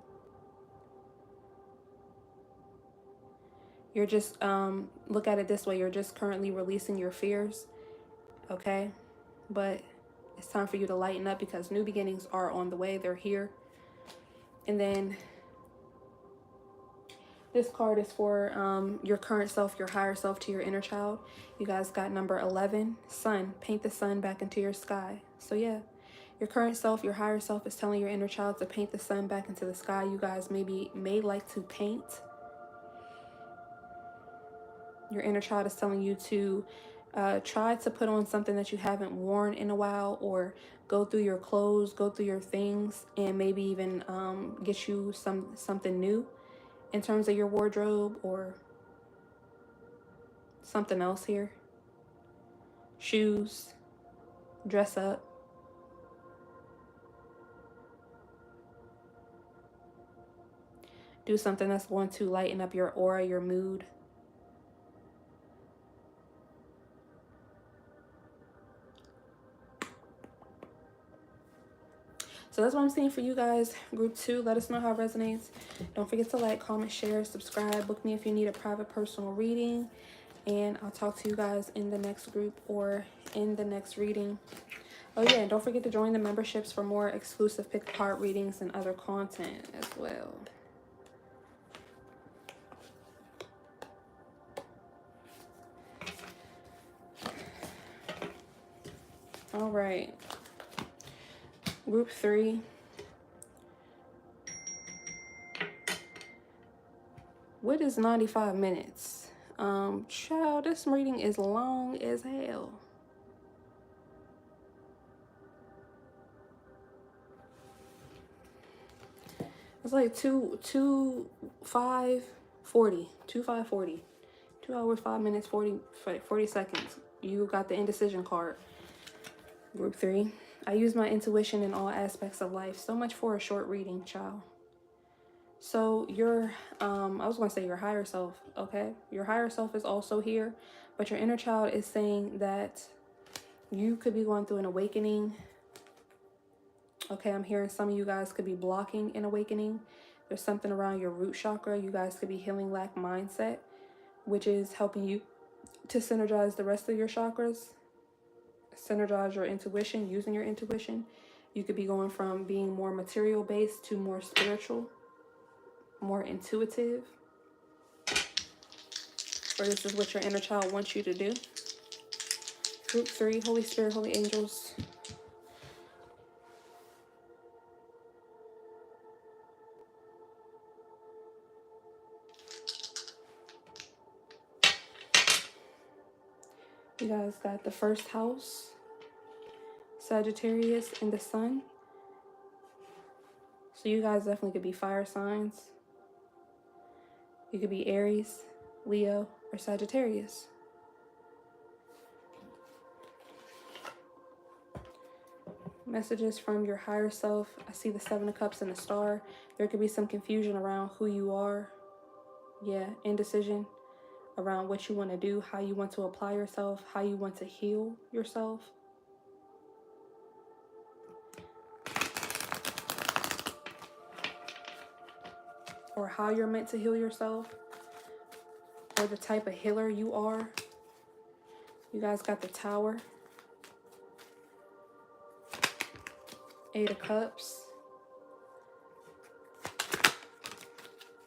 you're just, look at it this way, you're just currently releasing your fears, okay? But it's time for you to lighten up because new beginnings are on the way, they're here. And then this card is for your current self, your higher self, to your inner child. You guys got number 11, sun. Paint the sun back into your sky. So yeah, your current self, your higher self is telling your inner child to paint the sun back into the sky. You guys may like to paint. Your inner child is telling you to try to put on something that you haven't worn in a while, or go through your clothes, go through your things, and maybe even get you something new in terms of your wardrobe or something else here. Shoes, dress up. Do something that's going to lighten up your aura, your mood. So that's what I'm seeing for you guys. Group 2, let us know how it resonates. Don't forget to like, comment, share, subscribe. Book me if you need a private personal reading. And I'll talk to you guys in the next group or in the next reading. Oh yeah, and don't forget to join the memberships for more exclusive pick card readings and other content as well. All right. Group 3. What is 95 minutes? Child, this reading is long as hell. It's like 5:40. 2 hours, 5 minutes, 40 seconds. You got the indecision card. Group 3. I use my intuition in all aspects of life. So much for a short reading, child. So your, I was going to say your higher self, okay? Your higher self is also here, but your inner child is saying that you could be going through an awakening. Okay, I'm hearing some of you guys could be blocking an awakening. There's something around your root chakra. You guys could be healing lack mindset, which is helping you to synergize the rest of your chakras, synergize your intuition, using your intuition. You could be going from being more material based to more spiritual, more intuitive. Or this is what your inner child wants you to do. Group 3, Holy Spirit, Holy Angels. You guys got the first house, Sagittarius, and the Sun. So you guys definitely could be fire signs. You could be Aries, Leo, or Sagittarius. Messages from your higher self. I see the 7 of Cups and a star. There could be some confusion around who you are. Yeah, indecision around what you want to do, how you want to apply yourself, how you want to heal yourself. Or how you're meant to heal yourself. Or the type of healer you are. You guys got the Tower. 8 of Cups.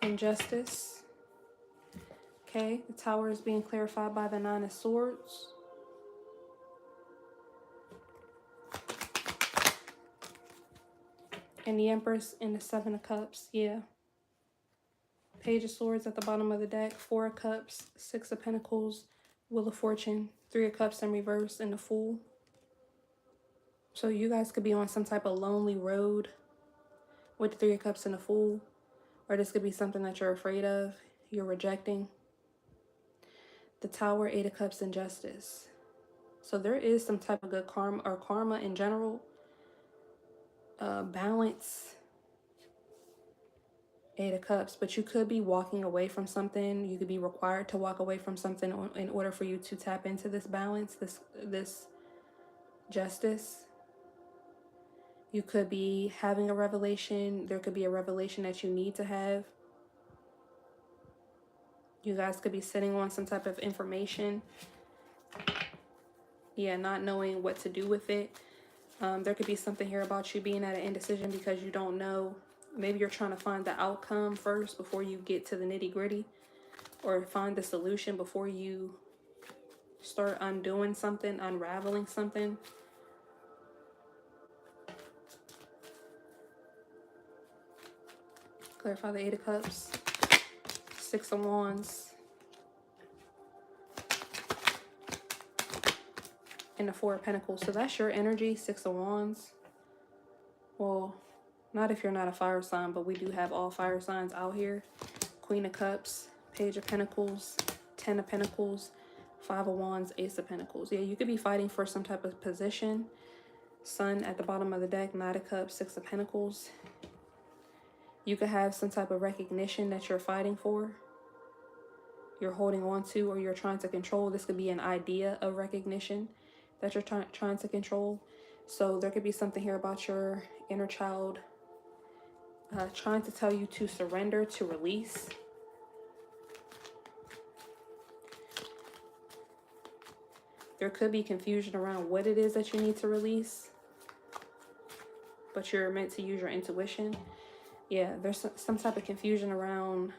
Injustice. Okay, the Tower is being clarified by the 9 of Swords. And the Empress and the 7 of Cups, yeah. Page of Swords at the bottom of the deck. 4 of Cups, 6 of Pentacles, Wheel of Fortune, 3 of Cups in reverse, and the Fool. So you guys could be on some type of lonely road with the 3 of Cups and the Fool. Or this could be something that you're afraid of, you're rejecting. The Tower, 8 of Cups, and Justice. So there is some type of good karma, or karma in general. Balance. 8 of Cups. But you could be walking away from something. You could be required to walk away from something in order for you to tap into this balance, this justice. You could be having a revelation. There could be a revelation that you need to have. You guys could be sitting on some type of information. Yeah, not knowing what to do with it. There could be something here about you being at an indecision because you don't know. Maybe you're trying to find the outcome first before you get to the nitty-gritty. Or find the solution before you start undoing something, unraveling something. Clarify the 8 of Cups. 6 of Wands. And the 4 of Pentacles. So that's your energy, 6 of Wands. Well, not if you're not a fire sign, but we do have all fire signs out here. Queen of Cups, Page of Pentacles, 10 of Pentacles, 5 of Wands, Ace of Pentacles. Yeah, you could be fighting for some type of position. Sun at the bottom of the deck, 9 of Cups, 6 of Pentacles. You could have some type of recognition that you're fighting for. You're holding on to, or you're trying to control. This could be an idea of recognition that you're trying to control. So there could be something here about your inner child trying to tell you to surrender, to release. There could be confusion around what it is that you need to release, but you're meant to use your intuition. Yeah, there's some type of confusion around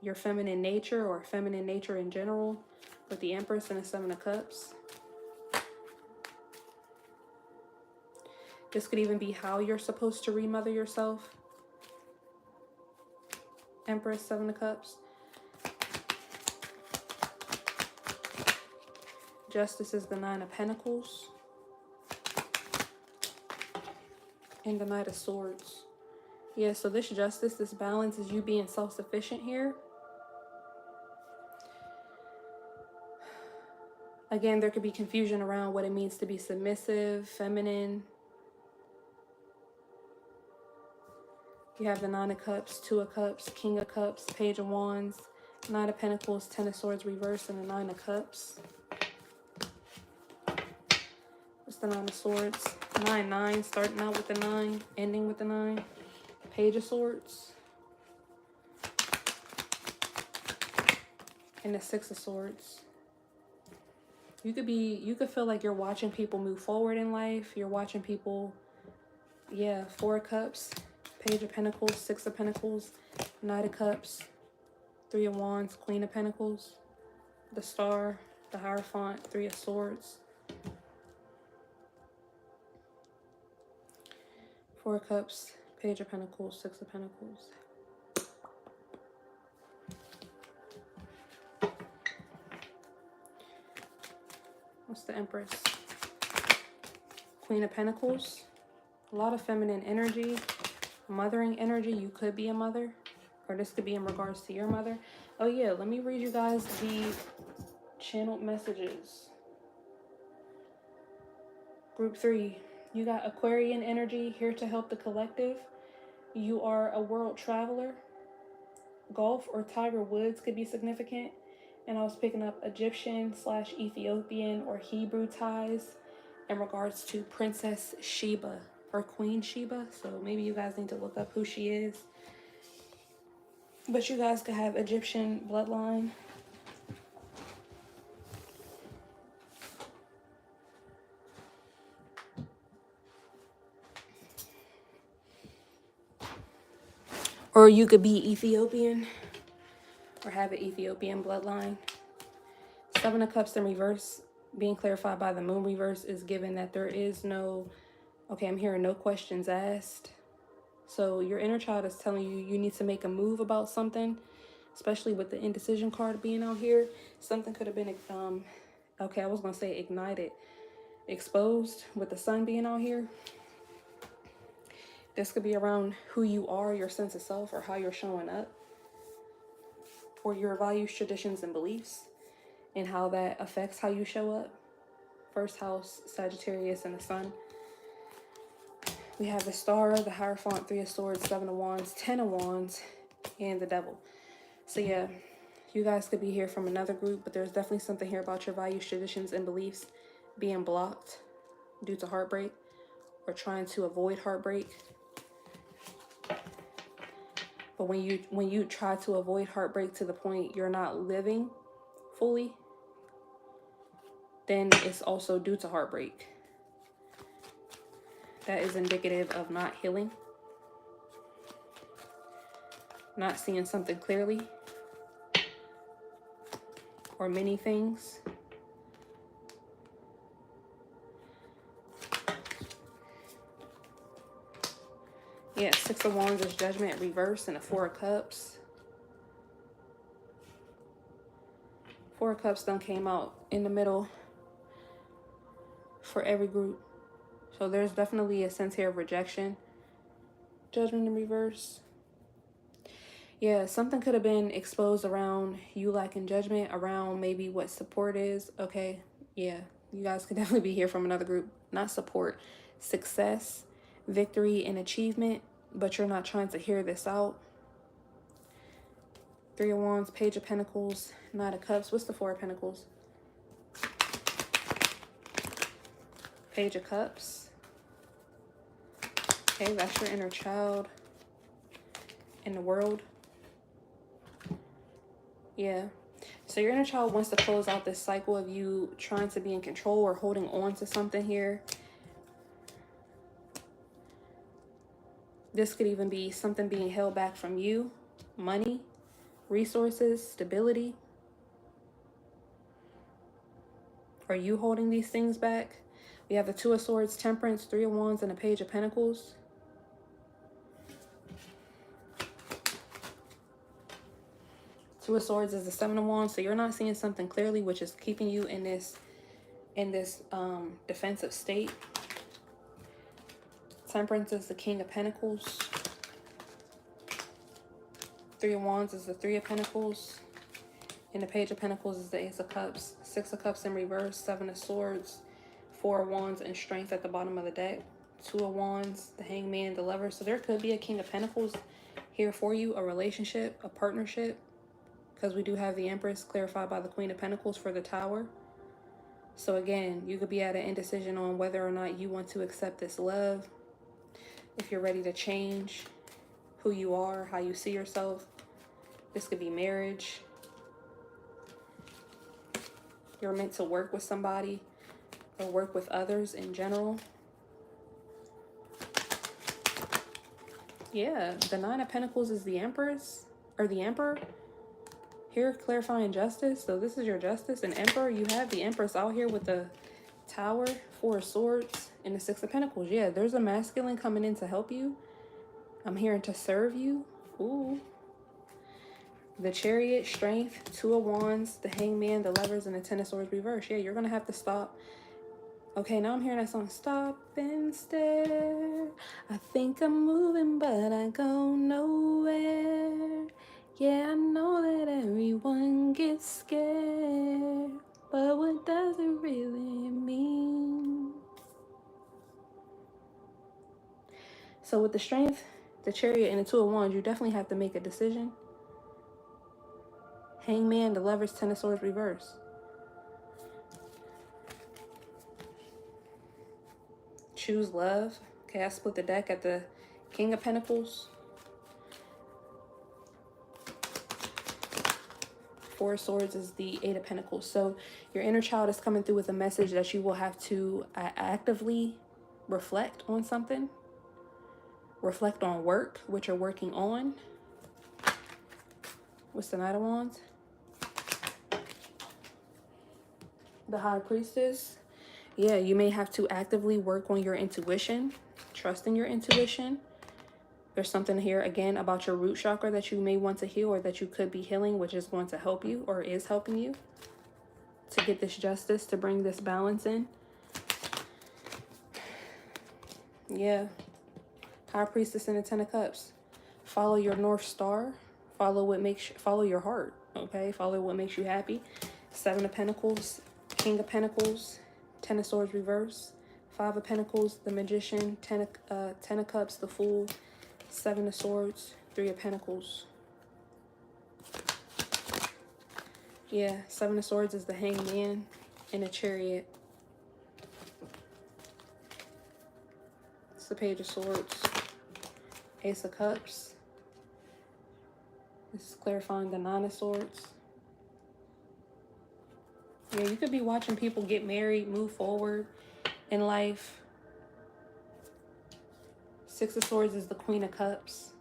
your feminine nature or feminine nature in general with the Empress and the Seven of Cups. This could even be how you're supposed to remother yourself. Empress, Seven of Cups. Justice is the Nine of Pentacles. And the Knight of Swords. Yeah, so this justice, this balance is you being self-sufficient here. Again, there could be confusion around what it means to be submissive, feminine. You have the Nine of Cups, Two of Cups, King of Cups, Page of Wands, Nine of Pentacles, Ten of Swords reversed, and the Nine of Cups. What's the Nine of Swords? 9-9, starting out with the 9, ending with the 9. Page of Swords. And the Six of Swords. You could feel like you're watching people move forward in life. You're watching people, yeah, Four of Cups, Page of Pentacles, Six of Pentacles, Knight of Cups, Three of Wands, Queen of Pentacles, the Star, the Hierophant, Three of Swords, Four of Cups, Page of Pentacles, Six of Pentacles. What's the Empress? Queen of Pentacles. A lot of feminine energy, mothering energy. You could be a mother, or this could be in regards to your mother. Oh yeah, let me read you guys the channeled messages. Group 3, you got Aquarian energy here to help the collective. You are a world traveler. Gulf or Tiger Woods could be significant. And I was picking up Egyptian / Ethiopian or Hebrew ties in regards to Princess Sheba or Queen Sheba. So maybe you guys need to look up who she is. But you guys could have Egyptian bloodline. Or you could be Ethiopian or have an Ethiopian bloodline. Seven of Cups in reverse, being clarified by the Moon reverse, is given that there is no, okay, I'm hearing no questions asked. So your inner child is telling you you need to make a move about something, especially with the indecision card being out here. Something could have been, okay, I was going to say ignited, exposed with the sun being out here. This could be around who you are, your sense of self, or how you're showing up, or your values, traditions, and beliefs, and how that affects how you show up. First house, Sagittarius, and the sun. We have the Star, the Hierophant, Three of Swords, Seven of Wands, Ten of Wands, and the Devil. So yeah, you guys could be here from another group, but there's definitely something here about your values, traditions, and beliefs being blocked due to heartbreak or trying to avoid heartbreak. But when you try to avoid heartbreak to the point you're not living fully, then it's also due to heartbreak. That is indicative of not healing, not seeing something clearly, or many things. Yeah, Six of Wands is Judgment reverse, and the Four of Cups. Four of Cups done came out in the middle for every group. So there's definitely a sense here of rejection. Judgment in reverse. Yeah, something could have been exposed around you lacking judgment, around maybe what support is. Okay, yeah, you guys could definitely be here from another group. Not support, success, victory, and achievement, but you're not trying to hear this out. Three of Wands, Page of Pentacles, Knight of Cups. What's the Four of Pentacles? Page of Cups. Okay, that's your inner child in the world. Yeah. So your inner child wants to close out this cycle of you trying to be in control or holding on to something here. This could even be something being held back from you, money, resources, stability. Are you holding these things back? We have the Two of Swords, Temperance, Three of Wands, and a Page of Pentacles. Two of Swords is the Seven of Wands, so you're not seeing something clearly, which is keeping you in this defensive state. Temperance is the King of Pentacles. Three of Wands is the Three of Pentacles. And the Page of Pentacles is the Ace of Cups. Six of Cups in reverse, Seven of Swords, Four of Wands, and Strength at the bottom of the deck. Two of Wands, the Hangman, the Lover. So there could be a King of Pentacles here for you, a relationship, a partnership. Because we do have the Empress clarified by the Queen of Pentacles for the Tower. So again, you could be at an indecision on whether or not you want to accept this love. If you're ready to change who you are, how you see yourself. This could be marriage. You're meant to work with somebody or work with others in general. Yeah, the Nine of Pentacles is the Empress or the Emperor. Here, clarifying justice. So this is your justice and Emperor. You have the Empress out here with the Tower, Four of Swords, and the Six of Pentacles. Yeah, there's a masculine coming in to help you. I'm here to serve you. Ooh. The Chariot, Strength, Two of Wands, the Hangman, the Lovers, and the Ten of Swords reverse. Yeah, you're going to have to stop. Okay, now I'm hearing that song. Stop and stare. I think I'm moving, but I go nowhere. Yeah, I know that everyone gets scared. But what does it really mean? So with the Strength, the Chariot, and the Two of Wands, you definitely have to make a decision. Hangman, the Lovers, Ten of Swords reverse. Choose love. Okay, I split the deck at the King of Pentacles. Four of Swords is the Eight of Pentacles. So your inner child is coming through with a message that you will have to actively reflect on something. Reflect on work, which you're working on. What's the Knight of Wands? The High Priestess. Yeah, you may have to actively work on your intuition. Trust in your intuition. There's something here, again, about your root chakra that you may want to heal or that you could be healing, which is going to help you or is helping you to get this justice, to bring this balance in. Yeah. High Priestess and the Ten of Cups. Follow your North Star. Follow your heart, okay? Follow what makes you happy. Seven of Pentacles, King of Pentacles, Ten of Swords reverse, Five of Pentacles, the Magician, Ten of Cups, the Fool, Seven of Swords, Three of Pentacles. Yeah, Seven of Swords is the Hangman and the Chariot. It's the Page of Swords. Ace of Cups. This is clarifying the Nine of Swords. Yeah, you could be watching people get married, move forward in life. Six of Swords is the Queen of Cups.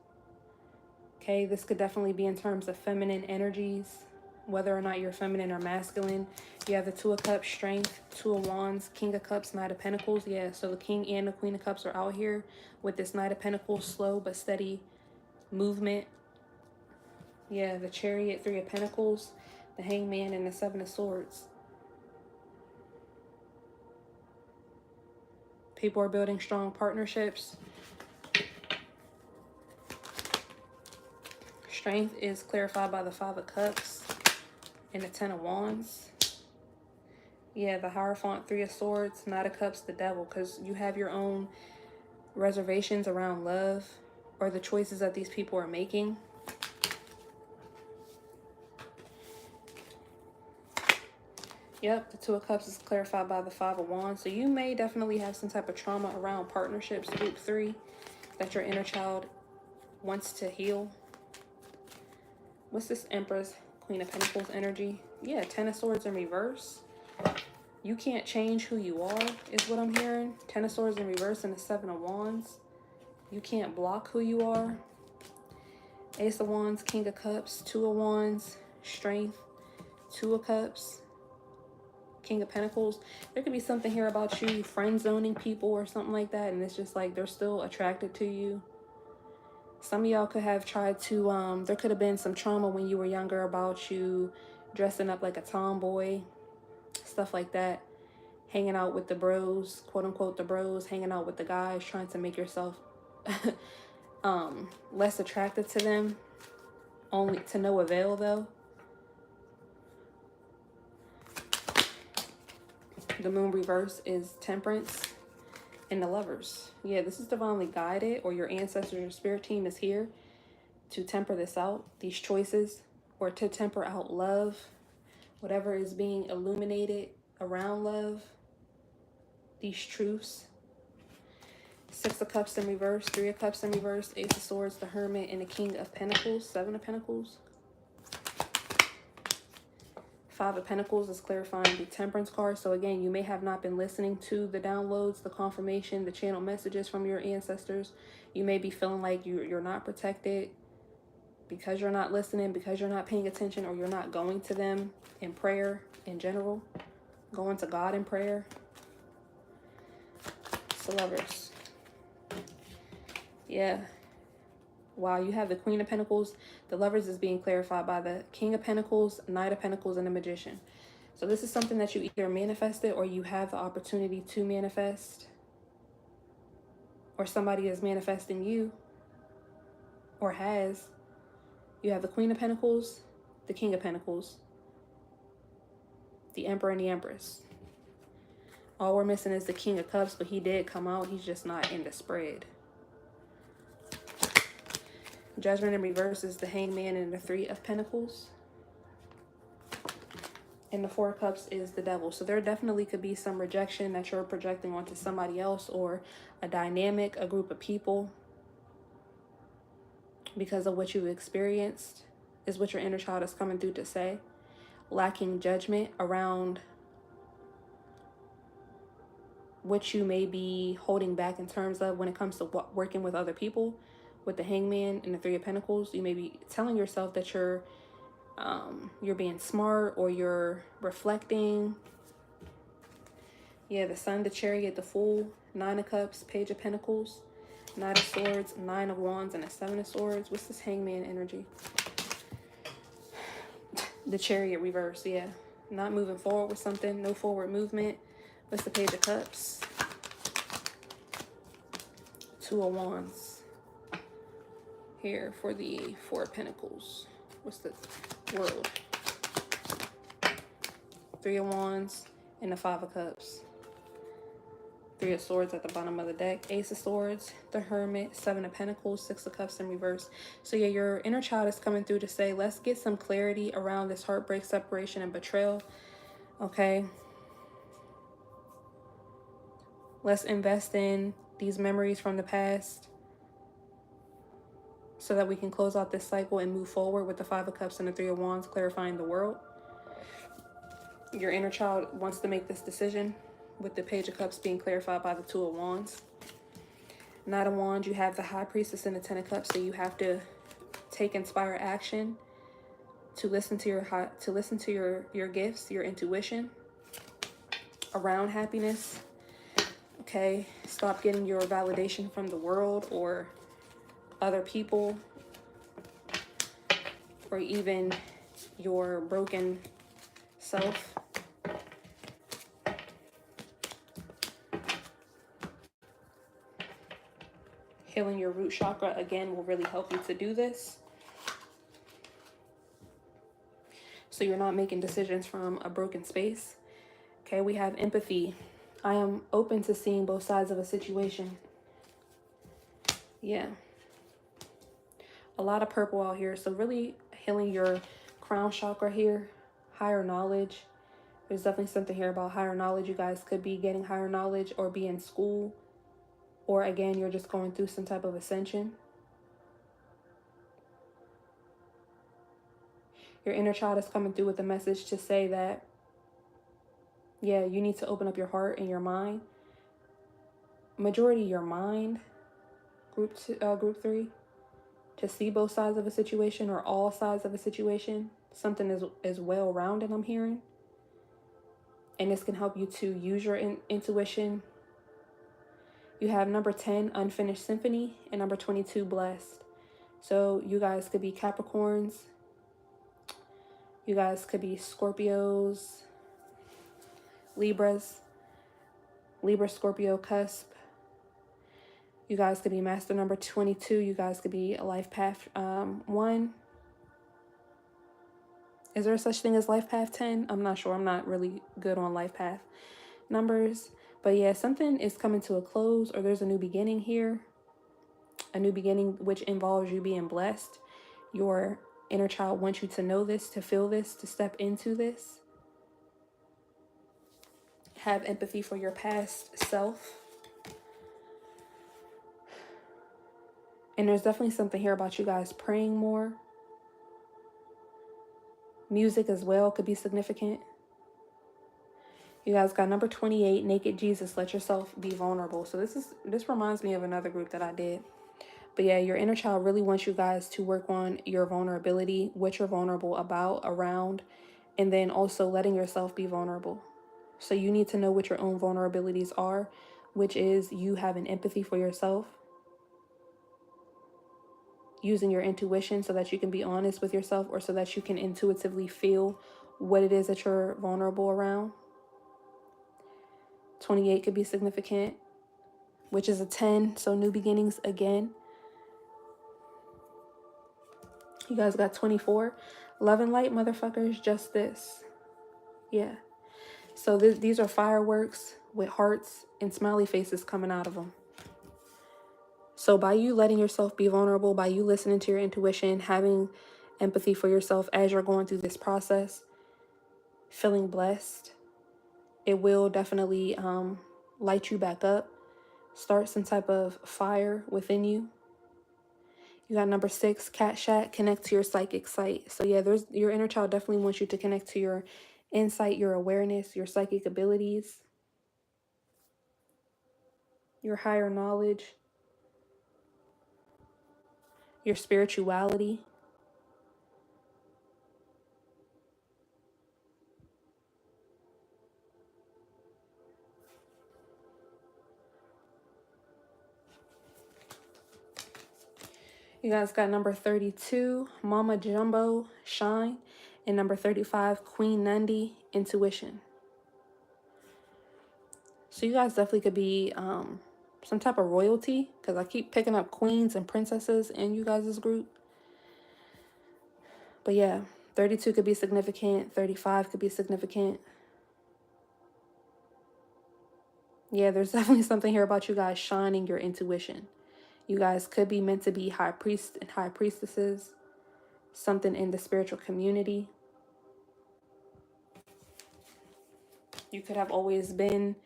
Okay, this could definitely be in terms of feminine energies, whether or not you're feminine or masculine. You have the Two of Cups, Strength, Two of Wands, King of Cups, Knight of Pentacles. Yeah, so the King and the Queen of Cups are out here with this Knight of Pentacles, slow but steady movement. Yeah, the Chariot, Three of Pentacles, the Hangman, and the Seven of Swords. People are building strong partnerships. Strength is clarified by the Five of Cups and the Ten of Wands. Yeah, the Hierophant, Three of Swords, Knight of Cups, the Devil, because you have your own reservations around love or the choices that these people are making. Yep, the Two of Cups is clarified by the Five of Wands. So you may definitely have some type of trauma around partnerships, group 3. that your inner child wants to heal. What's this Empress, Queen of Pentacles energy? Yeah, Ten of Swords in reverse. You can't change who you are, is what I'm hearing. Ten of Swords in reverse and the Seven of Wands. You can't block who you are. Ace of Wands, King of Cups, Two of Wands, Strength, Two of Cups, King of Pentacles. There could be something here about you friend zoning people or something like that, and it's just like they're still attracted to you. Some of y'all could have tried to, there could have been some trauma when you were younger about you dressing up like a tomboy, stuff like that. Hanging out with the bros, quote unquote the bros, hanging out with the guys, trying to make yourself less attracted to them, only to no avail though. The Moon reverse is Temperance and the Lovers. Yeah, this is divinely guided, or your ancestors or spirit team is here to temper this out, these choices, or to temper out love, whatever is being illuminated around love, these truths. Six of Cups in reverse, Three of Cups in reverse, Ace of Swords, the Hermit, and the King of Pentacles, Seven of Pentacles. Five of Pentacles is clarifying the Temperance card. So again, you may have not been listening to the downloads, the confirmation, the channel messages from your ancestors. You may be feeling like you're not protected because you're not listening, because you're not paying attention, or you're not going to them in prayer in general, going to God in prayer. So Lovers. Yeah. Wow, you have the Queen of Pentacles. The Lovers is being clarified by the King of Pentacles, Knight of Pentacles, and the Magician. So this is something that you either manifested or you have the opportunity to manifest. Or somebody is manifesting you. Or has. You have the Queen of Pentacles, the King of Pentacles, the Emperor, and the Empress. All we're missing is the King of Cups, but he did come out. He's just not in the spread. Judgment in reverse is the Hangman and the Three of Pentacles. And the Four of Cups is the Devil. So there definitely could be some rejection that you're projecting onto somebody else, or a dynamic, a group of people, because of what you've experienced, is what your inner child is coming through to say. Lacking judgment around what you may be holding back in terms of when it comes to working with other people. With the Hangman and the Three of Pentacles, you may be telling yourself that you're being smart, or you're reflecting. Yeah, the Sun, the Chariot, the Fool, Nine of Cups, Page of Pentacles, Knight of Swords, Nine of Wands, and the Seven of Swords. What's this Hangman energy? The Chariot reverse, yeah. Not moving forward with something, no forward movement. What's the Page of Cups? Two of Wands. Here for the Four of Pentacles. What's the World? Three of Wands and the Five of Cups. Three of Swords at the bottom of the deck. Ace of Swords, the Hermit, Seven of Pentacles, Six of Cups in reverse. So yeah, your inner child is coming through to say, let's get some clarity around this heartbreak, separation, and betrayal. Okay. Let's invest in these memories from the past, so that we can close out this cycle and move forward with the Five of Cups and the Three of Wands, clarifying the World. Your inner child wants to make this decision, with the Page of Cups being clarified by the Two of Wands. Knight of Wands, you have the High Priestess and the Ten of Cups, so you have to take inspired action to listen to your gifts, your intuition around happiness. Okay, stop getting your validation from the world or other people, or even your broken self. Healing your root chakra, again, will really help you to do this. So you're not making decisions from a broken space. Okay, we have empathy. I am open to seeing both sides of a situation. Yeah. A lot of purple out here. So really healing your crown chakra here. Higher knowledge. There's definitely something here about higher knowledge. You guys could be getting higher knowledge or be in school. Or again, you're just going through some type of ascension. Your inner child is coming through with a message to say that, yeah, you need to open up your heart and your mind. Majority your mind, group 3, to see both sides of a situation or all sides of a situation. Something is well rounded, I'm hearing. And this can help you to use your intuition. You have number 10, Unfinished Symphony, and number 22, Blessed. So you guys could be Capricorns. You guys could be Scorpios, Libras, Libra, Scorpio, cusp. You guys could be master number 22. You guys could be life path 1. Is there such thing as life path 10? I'm not sure. I'm not really good on life path numbers. But yeah, something is coming to a close, or there's a new beginning here. A new beginning which involves you being blessed. Your inner child wants you to know this, to feel this, to step into this. Have empathy for your past self. And there's definitely something here about you guys praying more. Music as well could be significant. You guys got number 28, Naked Jesus, Let Yourself Be Vulnerable. So this reminds me of another group that I did. But yeah, your inner child really wants you guys to work on your vulnerability, what you're vulnerable about, around, and then also letting yourself be vulnerable. So you need to know what your own vulnerabilities are, which is you having empathy for yourself, using your intuition so that you can be honest with yourself, or so that you can intuitively feel what it is that you're vulnerable around. 28 could be significant, which is a 10, so new beginnings again. You guys got 24, Love and Light, motherfuckers, just this. Yeah. So these are fireworks with hearts and smiley faces coming out of them. So by you letting yourself be vulnerable, by you listening to your intuition, having empathy for yourself as you're going through this process, feeling blessed, it will definitely light you back up, start some type of fire within you. You got number 6, Cashapp, connect to your psychic sight. So yeah, your inner child definitely wants you to connect to your insight, your awareness, your psychic abilities, your higher knowledge, your spirituality. You guys got number 32, Mama Jumbo, Shine, and number 35, Queen Nandi, Intuition. So you guys definitely could be some type of royalty, because I keep picking up queens and princesses in you guys' group. But yeah, 32 could be significant, 35 could be significant. Yeah, there's definitely something here about you guys shining your intuition. You guys could be meant to be high priests and high priestesses, something in the spiritual community. You could have always been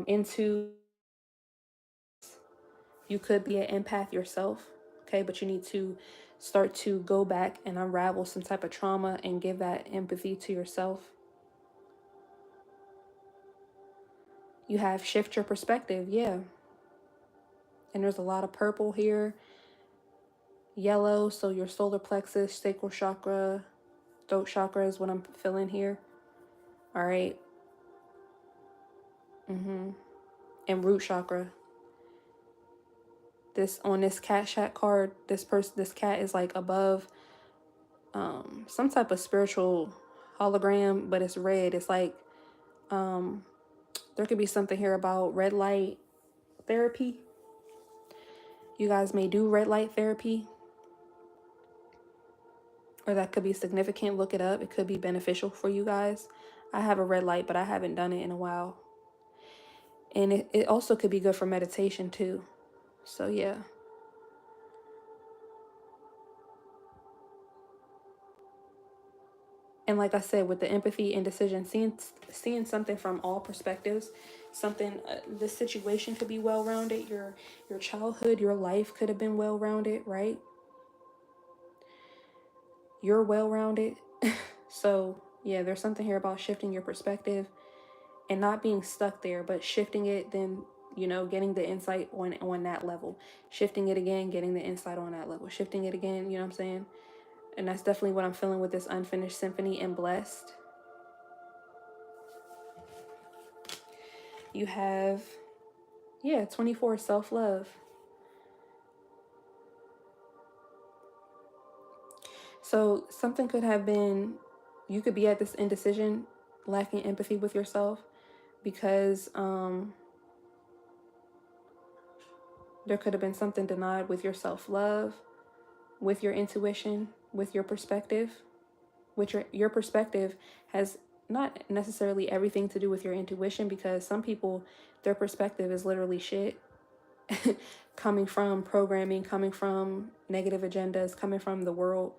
into, you could be an empath yourself, okay? But you need to start to go back and unravel some type of trauma and give that empathy to yourself. You have shift your perspective, yeah. And there's a lot of purple here. Yellow, so your solar plexus, sacral chakra, throat chakra is what I'm feeling here. All right. And root chakra. This on this Cashapp card, this cat is like above some type of spiritual hologram, but it's red. It's like there could be something here about red light therapy. You guys may do red light therapy, or that could be significant. Look it up. It could be beneficial for you guys. I have a red light, but I haven't done it in a while. And it also could be good for meditation too. So yeah. And like I said, with the empathy and decision, seeing something from all perspectives, something this situation could be well rounded. Your childhood, your life could have been well rounded, right? You're well rounded. So yeah, there's something here about shifting your perspective and not being stuck there, but shifting it, then getting the insight on that level, shifting it again, getting the insight on that level, shifting it again. You know what I'm saying? And that's definitely what I'm feeling with this unfinished symphony and blessed. You have, yeah, 24, self-love. So something could have been, you could be at this indecision, lacking empathy with yourself, because there could have been something denied with your self-love, with your intuition, with your perspective. Which your perspective has not necessarily everything to do with your intuition, because some people, their perspective is literally shit. Coming from programming, coming from negative agendas, coming from the world.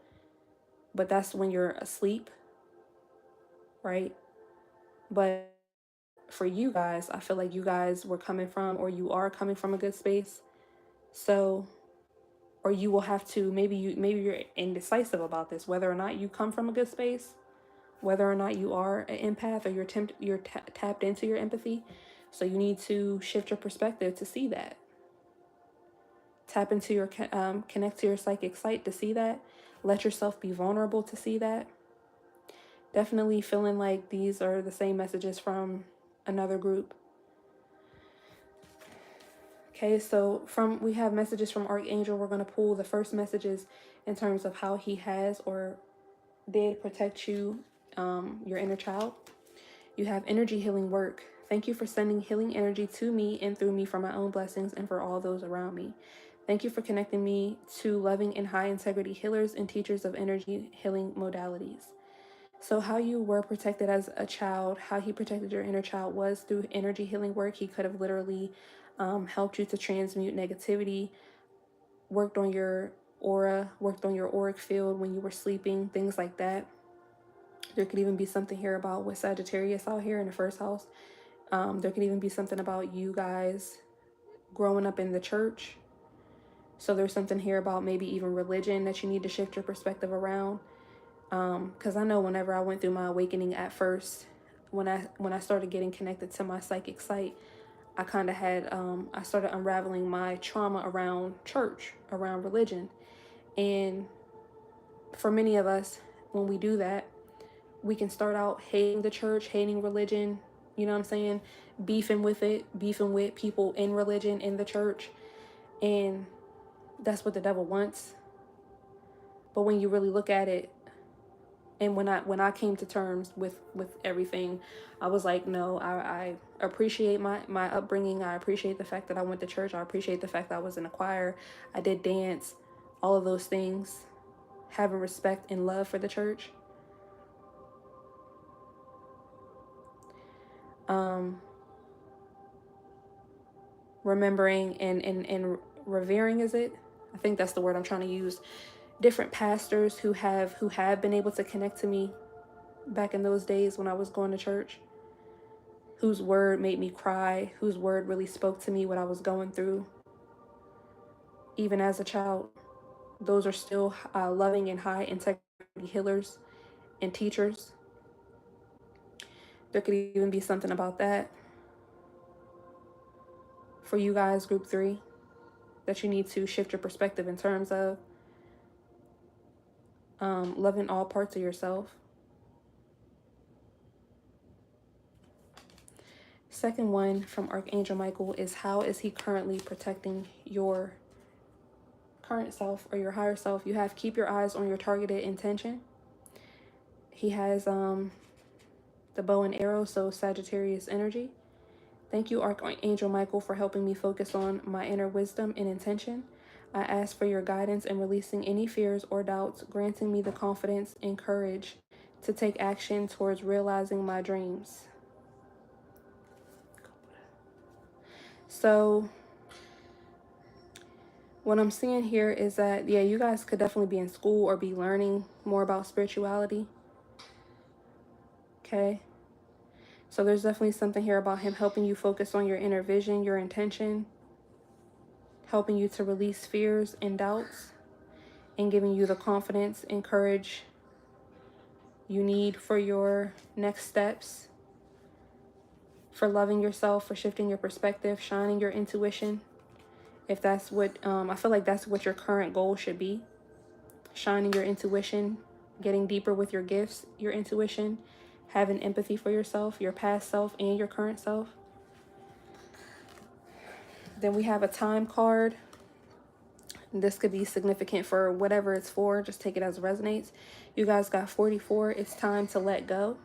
But that's when you're asleep, right? But for you guys, I feel like you guys were coming from, or you are coming from, a good space. So, or you will have to, maybe you're indecisive about this, whether or not you come from a good space, whether or not you are an empath, or you're tapped into your empathy. So you need to shift your perspective to see that. Tap into your connect to your psychic sight to see that. Let yourself be vulnerable to see that. Definitely feeling like these are the same messages from another group. Okay, so we have messages from Archangel. We're going to pull the first messages in terms of how he has or did protect you, your inner child. You have energy healing work. Thank you for sending healing energy to me and through me for my own blessings and for all those around me. Thank you for connecting me to loving and high integrity healers and teachers of energy healing modalities. So how you were protected as a child, how he protected your inner child was through energy healing work. He could have literally helped you to transmute negativity, worked on your aura, worked on your auric field when you were sleeping, things like that. There could even be something here about with Sagittarius out here in the first house. There could even be something about you guys growing up in the church. So there's something here about maybe even religion that you need to shift your perspective around. Because I know whenever I went through my awakening at first, when I started getting connected to my psychic sight, I kind of had, I started unraveling my trauma around church, around religion. And for many of us, when we do that, we can start out hating the church, hating religion, you know what I'm saying? Beefing with it, beefing with people in religion, in the church. And that's what the devil wants. But when you really look at it, and when I came to terms with everything, I was like, no, I appreciate my upbringing. I appreciate the fact that I went to church. I appreciate the fact that I was in a choir. I did dance, all of those things. Having respect and love for the church. Remembering and revering, is it? I think that's the word I'm trying to use. Different pastors who have been able to connect to me back in those days when I was going to church, whose word made me cry, whose word really spoke to me what I was going through, even as a child. Those are still loving and high integrity healers and teachers. There could even be something about that for you guys, group 3, that you need to shift your perspective in terms of loving all parts of yourself. Second one from Archangel Michael is, how is he currently protecting your current self or your higher self? You have, keep your eyes on your targeted intention. He has the bow and arrow, so Sagittarius energy. Thank you, Archangel Michael, for helping me focus on my inner wisdom and intention. I ask for your guidance in releasing any fears or doubts, granting me the confidence and courage to take action towards realizing my dreams. So what I'm seeing here is that, yeah, you guys could definitely be in school or be learning more about spirituality. Okay. So there's definitely something here about him helping you focus on your inner vision, your intention, helping you to release fears and doubts, and giving you the confidence and courage you need for your next steps, for loving yourself, for shifting your perspective, shining your intuition. If that's what, I feel like that's what your current goal should be. Shining your intuition, getting deeper with your gifts, your intuition, having empathy for yourself, your past self, and your current self. Then we have a time card. This could be significant for whatever it's for. Just take it as it resonates. You guys got 44. It's time to let go.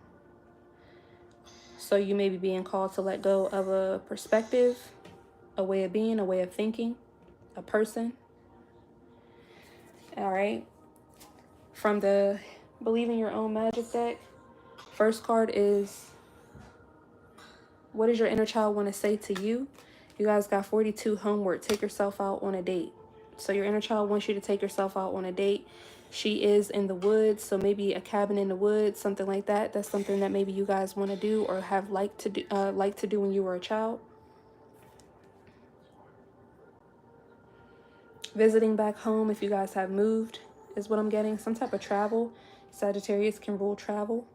So you may be being called to let go of a perspective, a way of being, a way of thinking, a person. All right. From the Believe in Your Own Magic deck, first card is, what does your inner child want to say to you? You guys got 42, homeward. Take yourself out on a date. So your inner child wants you to take yourself out on a date. She is in the woods, so maybe a cabin in the woods, something like that. That's something that maybe you guys want to do or have liked to do when you were a child. Visiting back home if you guys have moved is what I'm getting. Some type of travel. Sagittarius can rule travel.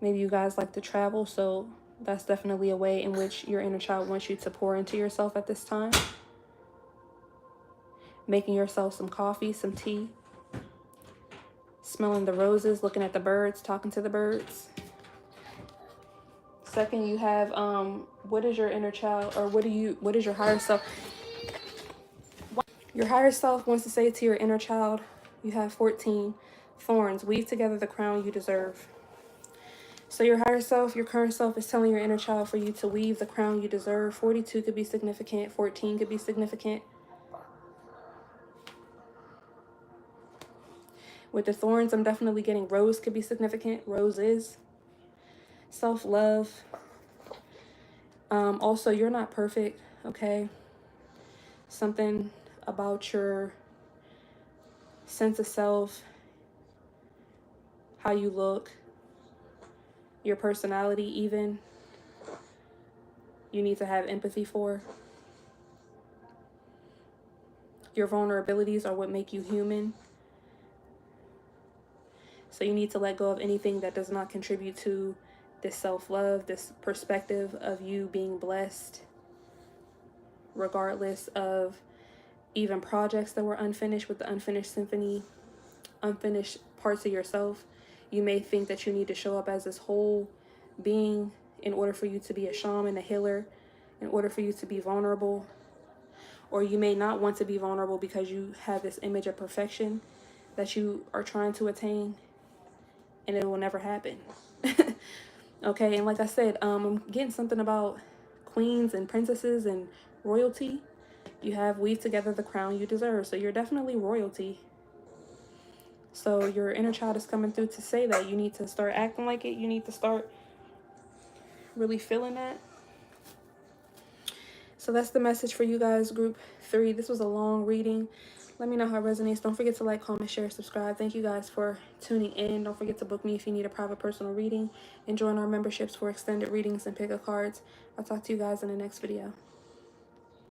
Maybe you guys like to travel, so that's definitely a way in which your inner child wants you to pour into yourself at this time. Making yourself some coffee, some tea. Smelling the roses, looking at the birds, talking to the birds. Second, you have, what is your inner child, or what is your higher self? Your higher self wants to say to your inner child, you have 14 thorns. Weave together the crown you deserve. So your higher self, your current self, is telling your inner child for you to weave the crown you deserve. 42 could be significant. 14 could be significant. With the thorns, I'm definitely getting rose could be significant. Roses. Self-love. Also, you're not perfect, okay? Something about your sense of self, how you look, your personality even, you need to have empathy for. Your vulnerabilities are what make you human. So you need to let go of anything that does not contribute to this self-love, this perspective of you being blessed, regardless of even projects that were unfinished with the unfinished symphony, unfinished parts of yourself. You may think that you need to show up as this whole being in order for you to be a shaman, a healer, in order for you to be vulnerable. Or you may not want to be vulnerable because you have this image of perfection that you are trying to attain, and it will never happen. Okay, and like I said, I'm getting something about queens and princesses and royalty. You have weave together the crown you deserve, so you're definitely royalty. So your inner child is coming through to say that you need to start acting like it. You need to start really feeling that. So that's the message for you guys, group 3. This was a long reading. Let me know how it resonates. Don't forget to like, comment, share, subscribe. Thank you guys for tuning in. Don't forget to book me if you need a private personal reading, and join our memberships for extended readings and pick-up cards. I'll talk to you guys in the next video.